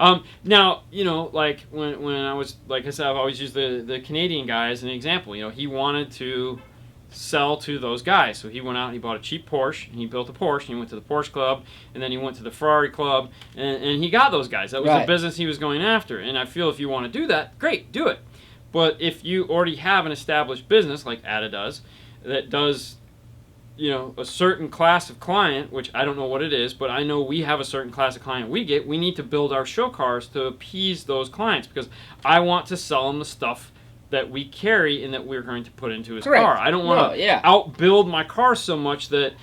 Now, you know, like when I was, like I said, I've always used the Canadian guy as an example. You know, he wanted to sell to those guys, so he went out and he bought a cheap Porsche and he built a Porsche and he went to the Porsche club and then he went to the Ferrari club and he got those guys. That was the business he was going after. And I feel if you want to do that, great, do it. But if you already have an established business like Ada does, that does, you know, a certain class of client, which I don't know what it is, but I know we have a certain class of client we get, we need to build our show cars to appease those clients because I want to sell them the stuff that we carry and that we're going to put into his car. I don't want to outbuild my car so much that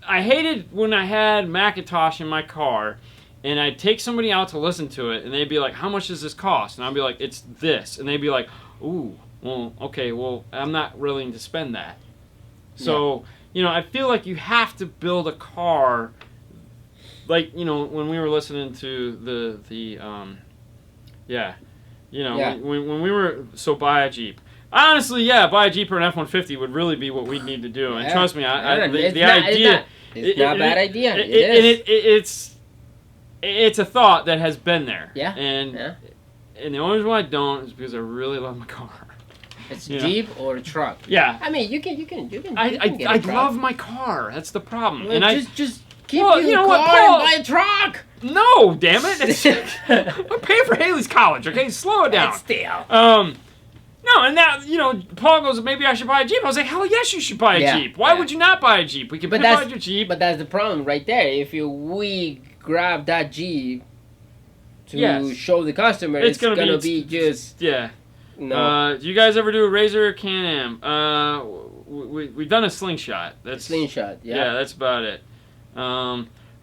I hated when I had Macintosh in my car and I'd take somebody out to listen to it and they'd be like, how much does this cost? And I'd be like, it's this. And they'd be like, ooh, well, okay, well, I'm not willing to spend that. So, you know, I feel like you have to build a car like, you know, when we were listening to when we were, so buy a Jeep. Honestly, buy a Jeep or an F-150 would really be what we need to do. And trust me, the idea... It's not a bad idea. It's a thought that has been there. Yeah. And the only reason why I don't is because I really love my car. It's a Jeep or a truck. Yeah. I mean, you can I love my car. That's the problem. Well, and just keep your car and buy a truck. No, damn it! I'm paying for Haley's college. Okay, slow it down. Still. No, and that, you know, Paul goes, maybe I should buy a Jeep. I was like, hell yes, you should buy a Jeep. Why would you not buy a Jeep? We can provide your Jeep. But that's the problem right there. If we grab that Jeep to show the customer, it's gonna be just no. Do you guys ever do a Razor or Can-Am? We've done a Slingshot. Slingshot. Yeah, that's about it.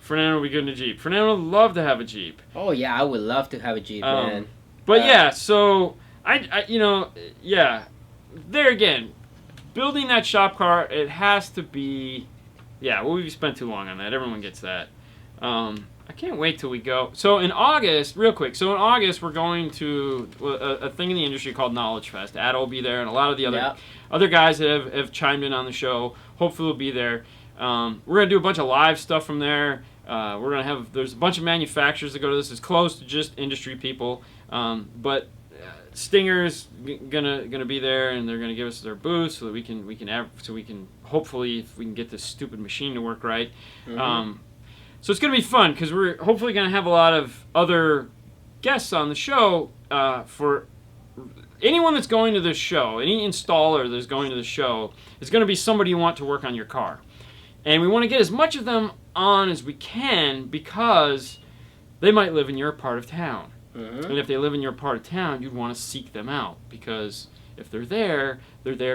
Fernando would be good in a Jeep. Fernando would love to have a Jeep. Oh yeah, I would love to have a Jeep, man. But so I there again, building that shop car, it has to be, we've spent too long on that. Everyone gets that. I can't wait till we go. So in August, real quick, we're going to a thing in the industry called Knowledge Fest. Ada will be there, and a lot of the other guys that have chimed in on the show hopefully will be there. We're going to do a bunch of live stuff from there. We're going to there's a bunch of manufacturers that go to this. It's close to just industry people, but Stinger's gonna be there, and they're gonna give us their booth so that we can hopefully, if we can get this stupid machine to work right. So it's gonna be fun because we're hopefully gonna have a lot of other guests on the show. For anyone that's going to this show, any installer that's going to the show is gonna be somebody you want to work on your car, and we want to get as much of them on as we can because they might live in your part of town. And if they live in your part of town, you'd want to seek them out because if they're there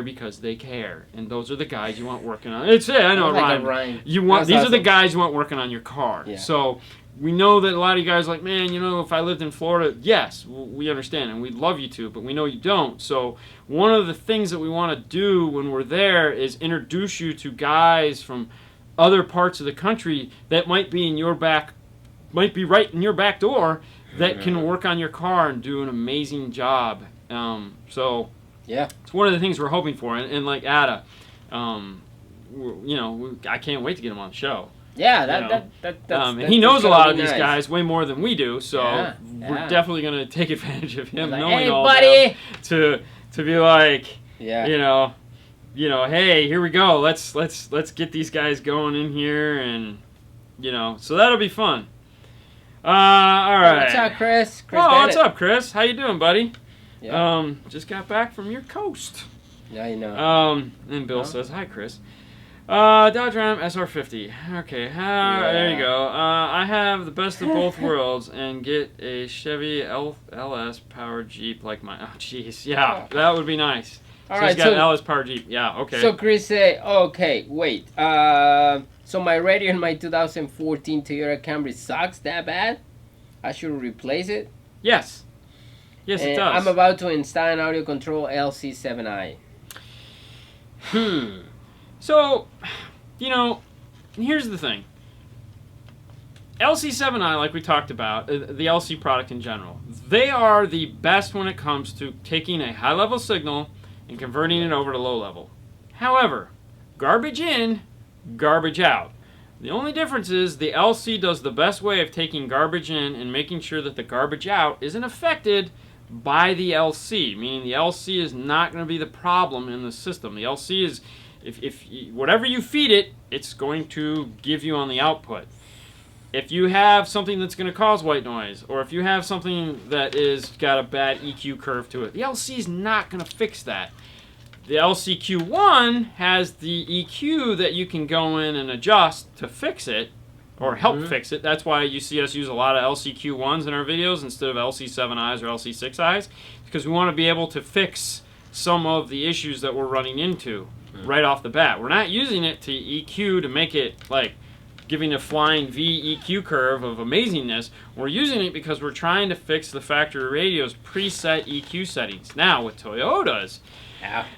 because they care, and those are the guys you want working on. I know it rhymed. These are the guys you want working on your car. Yeah. So we know that a lot of you guys are like, man, you know, if I lived in Florida, yes, we understand, and we'd love you to, but we know you don't. So one of the things that we want to do when we're there is introduce you to guys from other parts of the country that might be in your back might be right in your back door that can work on your car and do an amazing job. So yeah, it's one of the things we're hoping for. And like Ada, I can't wait to get him on the show. Yeah, and he knows a lot of these guys way more than we do, so we're definitely gonna take advantage of him knowing all that to be like, hey, here we go. Let's get these guys going in here, and so that'll be fun. All right. What's up, Chris? What's up, Chris? How you doing, buddy? Yeah. Just got back from your coast. Yeah, you know. And Bill says, hi, Chris. Dodge Ram SR50. Okay, there you go. I have the best of both worlds and get a Chevy LS powered Jeep like mine. Oh, jeez. Yeah, that would be nice. All right, he's got an LS powered Jeep. Yeah, okay. So Chris say, okay, wait. So my radio in my 2014 Toyota Camry sucks that bad? I should replace it? Yes. Yes, it does. I'm about to install an audio control LC7i. So, here's the thing. LC7i, like we talked about, the LC product in general, they are the best when it comes to taking a high-level signal and converting it over to low-level. However, garbage in, garbage out. The only difference is the LC does the best way of taking garbage in and making sure that the garbage out isn't affected by the LC, meaning the LC is not going to be the problem in the system. The LC is, if whatever you feed it, it's going to give you on the output. If you have something that's going to cause white noise, or if you have something that is got a bad EQ curve to it, the LC is not going to fix that. The LCQ1 has the EQ that you can go in and adjust to fix it, or help fix it. That's why you see us use a lot of LCQ1s in our videos instead of LC7Is or LC6Is, because we want to be able to fix some of the issues that we're running into right off the bat. We're not using it to EQ to make it like giving a flying V EQ curve of amazingness. We're using it because we're trying to fix the factory radio's preset EQ settings. Now with Toyotas,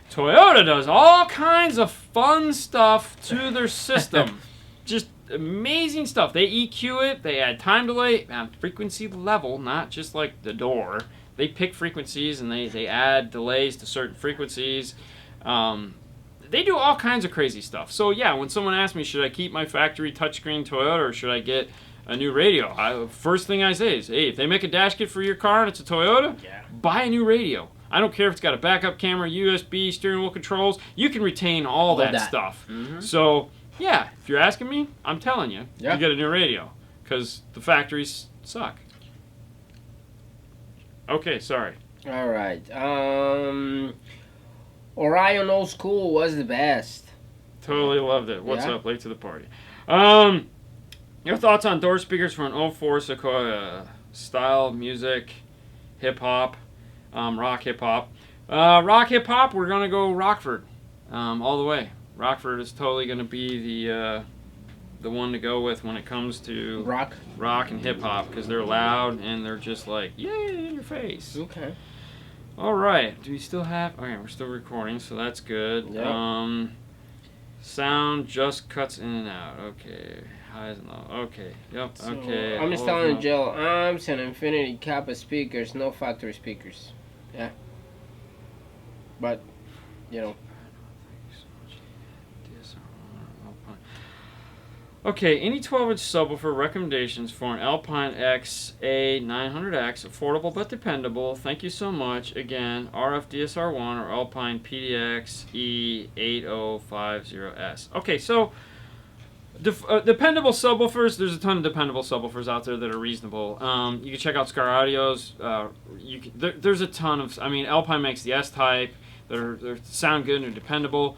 Toyota does all kinds of fun stuff to their system. Just amazing stuff. They EQ it, they add time delay on frequency level, not just like the door. They pick frequencies and they add delays to certain frequencies. They do all kinds of crazy stuff. So yeah, when someone asks me, should I keep my factory touchscreen Toyota or should I get a new radio? First thing I say is, hey, if they make a dash kit for your car and it's a Toyota, buy a new radio. I don't care if it's got a backup camera, USB, steering wheel controls. You can retain all that stuff. So yeah, if you're asking me, I'm telling you, you get a new radio because the factories suck. Okay, sorry. All right. Orion Old School was the best. Totally loved it. What's up? Late to the party. Your thoughts on door speakers for an 04 Sequoia? Style, music, hip-hop, rock hip-hop. Rock hip-hop, we're going to go Rockford all the way. Rockford is totally going to be the one to go with when it comes to rock and hip-hop because they're loud and they're just like, yay, in your face. Okay. All right. Do we still have... Okay, we're still recording, so that's good. Yep. Sound just cuts in and out. Okay. Highs and low. Okay. Yep. So, okay. I'm installing gel amps and Infinity Kappa speakers, no factory speakers. Yeah. But, Okay, any 12-inch subwoofer recommendations for an Alpine X A900X, affordable but dependable. Thank you so much. Again, RF DSR1 or Alpine PDX E8050S. Okay, so dependable subwoofers. There's a ton of dependable subwoofers out there that are reasonable. You can check out Scar Audio's. There's a ton of. I mean, Alpine makes the S-Type. They sound good and are dependable.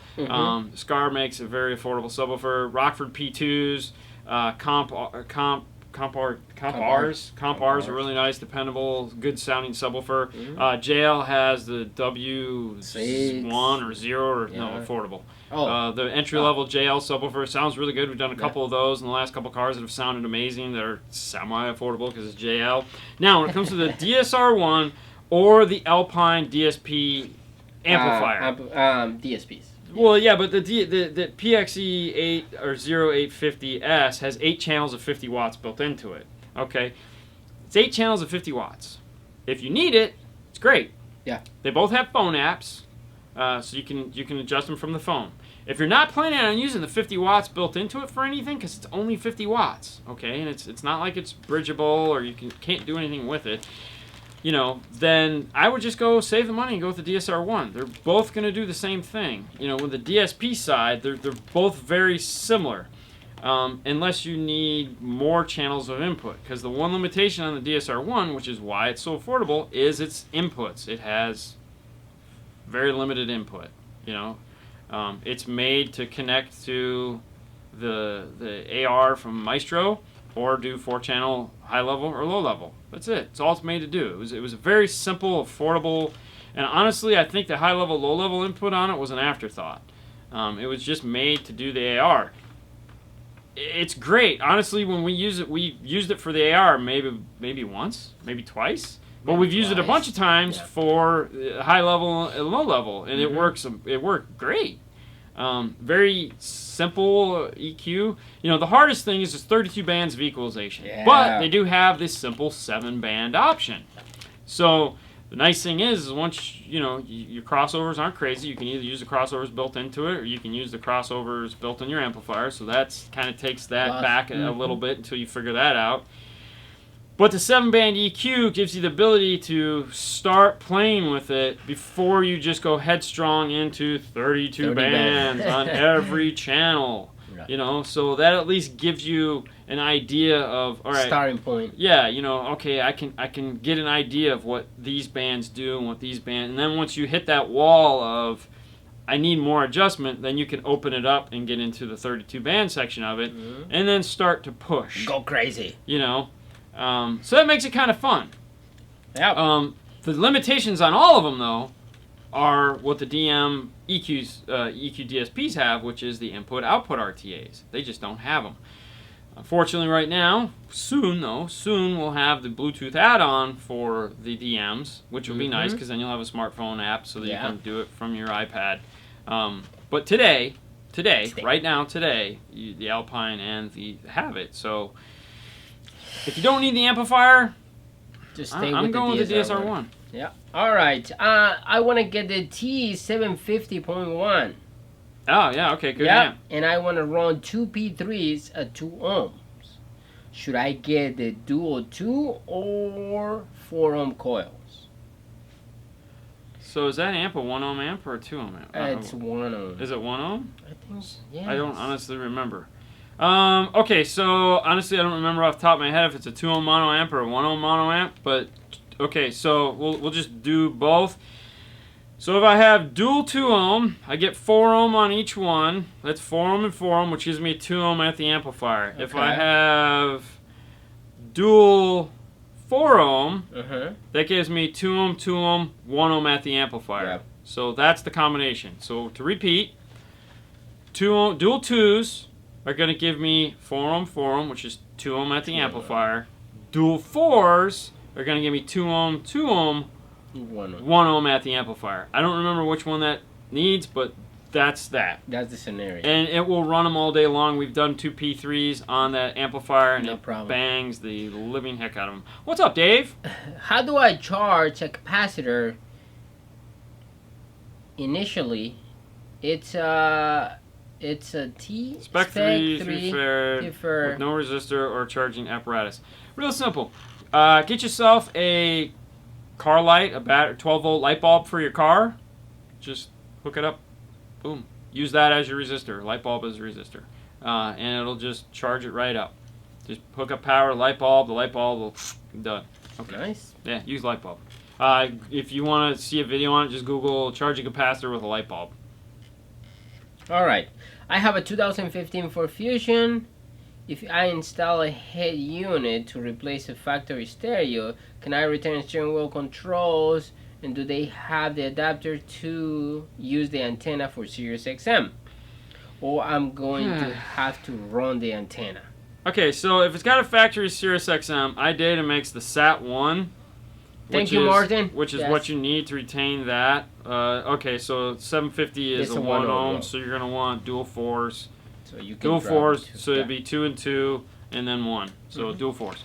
Scar makes a very affordable subwoofer. Rockford P2s, Comp Rs are really nice, dependable, good sounding subwoofer. JL has the W1 or 0 or no, affordable. The entry level JL subwoofer sounds really good. We've done a couple of those in the last couple cars that have sounded amazing. They're semi affordable because it's JL. Now when it comes to the DSR1 or the Alpine DSP amplifier. DSPs. Well, yeah, but the PXE 8 or 0850S has 8 channels of 50 watts built into it. Okay, it's 8 channels of 50 watts. If you need it, it's great. Yeah. They both have phone apps, so you can adjust them from the phone. If you're not planning on using the 50 watts built into it for anything, because it's only 50 watts, okay, and it's not like it's bridgeable or you can't do anything with it, you know, then I would just go save the money and go with the DSR-1. They're both going to do the same thing. You know, with the DSP side, they're both very similar, unless you need more channels of input. Because the one limitation on the DSR-1, which is why it's so affordable, is its inputs. It has very limited input, you know. It's made to connect to the AR from Maestro or do 4-channel high level or low level. That's it. It's all it's made to do. It was a very simple, affordable, and honestly, I think the high level, low level input on it was an afterthought. It was just made to do the AR. It's great. Honestly, when we use it, we used it for the AR maybe once, maybe twice. But we've used it a bunch of times for high level and low level, and it works. It worked great. Very simple EQ. You know, the hardest thing is 32 bands of equalization. Yeah. But they do have this simple 7-band option. So the nice thing is once you know your crossovers aren't crazy, you can either use the crossovers built into it, or you can use the crossovers built in your amplifier. So that's kind of takes that back a little bit until you figure that out. But the 7-band EQ gives you the ability to start playing with it before you just go headstrong into 32 bands on every channel. Right. You know, so that at least gives you an idea of, all right, starting point. Yeah, you know, okay, I can get an idea of what these bands do and what these bands, and then once you hit that wall of I need more adjustment, then you can open it up and get into the 32 band section of it, and then start to push. Go crazy. You know. So that makes it kind of fun. Yeah. The limitations on all of them, though, are what the DM EQ DSPs have, which is the input-output RTAs. They just don't have them. Unfortunately, right now, soon we'll have the Bluetooth add-on for the DMs, which will be nice because then you'll have a smartphone app so that you can do it from your iPad. But today, right now, the Alpine and the have it. So if you don't need the amplifier, just stay I'm going with the DSR-1. Yeah. All right. I want to get the T750.1. Oh, yeah. Okay, good. Yeah. And I want to run 2 P3s at 2 ohms. Should I get the dual 2 or 4 ohm coils? So is that amp a 1 ohm amp or a 2 ohm amp? It's 1 ohm. Is it 1 ohm? I think so. Yeah. I don't honestly remember. Okay, so honestly, I don't remember off the top of my head if it's a 2 ohm mono amp or a 1 ohm mono amp, but okay, so we'll just do both. So if I have dual 2 ohm, I get 4 ohm on each one. That's 4 ohm and 4 ohm, which gives me 2 ohm at the amplifier. Okay. If I have dual 4 ohm, that gives me 2 ohm, 2 ohm, 1 ohm at the amplifier. Yep. So that's the combination. So to repeat, dual 2s are going to give me 4 ohm, which is 2 ohm at the amplifier. Dual 4s are going to give me 2 ohm, 2 ohm, 1 ohm at the amplifier. I don't remember which one that needs, but that's that. That's the scenario. And it will run them all day long. We've done 2 P3s on that amplifier, and it bangs the living heck out of them. What's up, Dave? How do I charge a capacitor? Initially, it's a T Spec 3 with no resistor or charging apparatus. Real simple. Get yourself a car light, a 12-volt light bulb for your car. Just hook it up. Boom. Use that as your resistor. Light bulb as a resistor. And it'll just charge it right up. Just hook up power, light bulb. The light bulb will done. Okay. Nice. Yeah, use light bulb. If you want to see a video on it, just Google charging capacitor with a light bulb. All right. I have a 2015 Ford Fusion. If I install a head unit to replace a factory stereo, can I return steering wheel controls, and do they have the adapter to use the antenna for Sirius XM? Or I'm going to have to run the antenna. Okay, so if it's got a factory Sirius XM, iData makes the SAT1. Thank you, Martin. Which is what you need to retain that. Okay, so 750 is a 1 ohm, so you're going to want dual 4s. So you can dual 4s, so it'd be 2 and 2, and then 1. So dual 4s.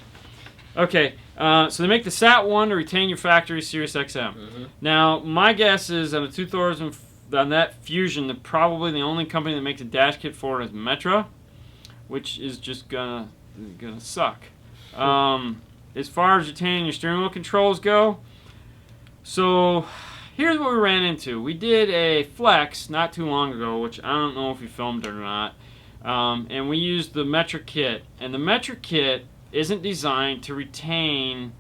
Okay, so they make the SAT1 to retain your factory Sirius XM. Now, my guess is on the 2000, on that Fusion, probably the only company that makes a dash kit for it is Metra, which is just gonna suck. As far as retaining your steering wheel controls go, so here's what we ran into. We did a flex not too long ago, which I don't know if we filmed it or not, and we used the Metra kit, and the Metra kit isn't designed to retain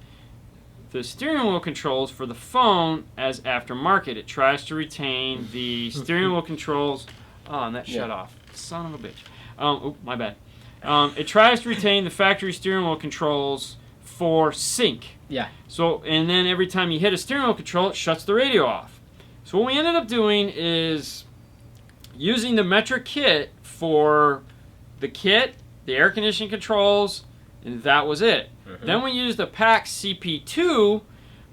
the steering wheel controls for the phone as aftermarket. It tries to retain the steering wheel controls. Oh, and that shut off. Son of a bitch. Oh, my bad. It tries to retain the factory steering wheel controls for sync. Yeah. So, and then every time you hit a steering wheel control, it shuts the radio off. So what we ended up doing is using the Metra kit for the kit, the air conditioning controls, and that was it. Then we used the PAX CP2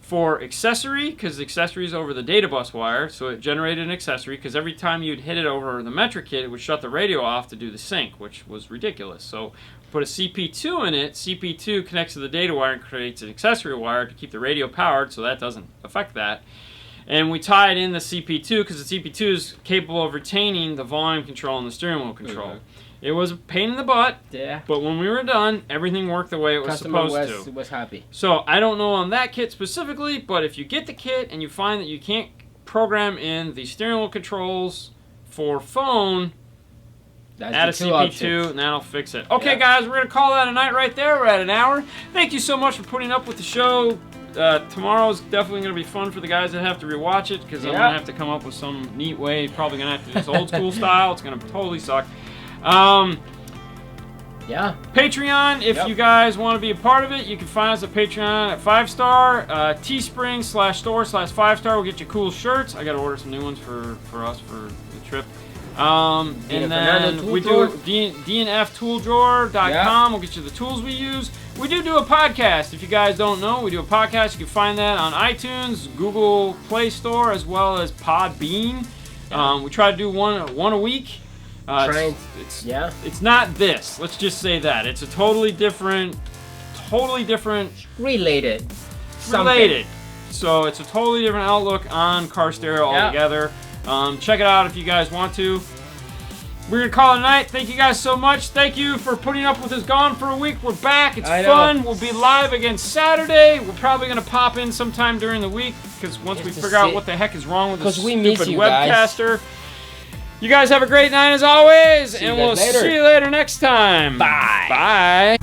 for accessory, because the accessory is over the data bus wire, so it generated an accessory, because every time you'd hit it over the Metra kit, it would shut the radio off to do the sync, which was ridiculous. So put a CP2 in it. CP2 connects to the data wire and creates an accessory wire to keep the radio powered, so that doesn't affect that. And we tied in the CP2 because the CP2 is capable of retaining the volume control and the steering wheel control. It was a pain in the butt, but when we were done, everything worked the way it was supposed to. Was happy. So I don't know on that kit specifically, but if you get the kit and you find that you can't program in the steering wheel controls for phone, add a CP2 and that'll fix it. Okay, guys, we're going to call that a night right there. We're at an hour. Thank you so much for putting up with the show. Tomorrow's definitely going to be fun for the guys that have to rewatch it, because I'm going to have to come up with some neat way. Probably going to have to do this old school style. It's going to totally suck. Patreon, if you guys want to be a part of it, you can find us at Patreon at 5-star. Teespring/store/5-star will get you cool shirts. I got to order some new ones for us for the trip. And then we do dnfttooldrawer.com will get you the tools we use. We do a podcast. If you guys don't know, we do a podcast. You can find that on iTunes, Google Play Store, as well as Podbean. We try to do one a week. It's not this. Let's just say that. It's a totally different. Related. So it's a totally different outlook on car stereo altogether. Check it out if you guys want to. We're going to call it a night. Thank you guys so much. Thank you for putting up with us gone for a week. We're back. It's fun. We'll be live again Saturday. We're probably going to pop in sometime during the week, because once we figure out what the heck is wrong with this stupid webcaster. You guys have a great night as always, and we'll see you later next time. Bye. Bye.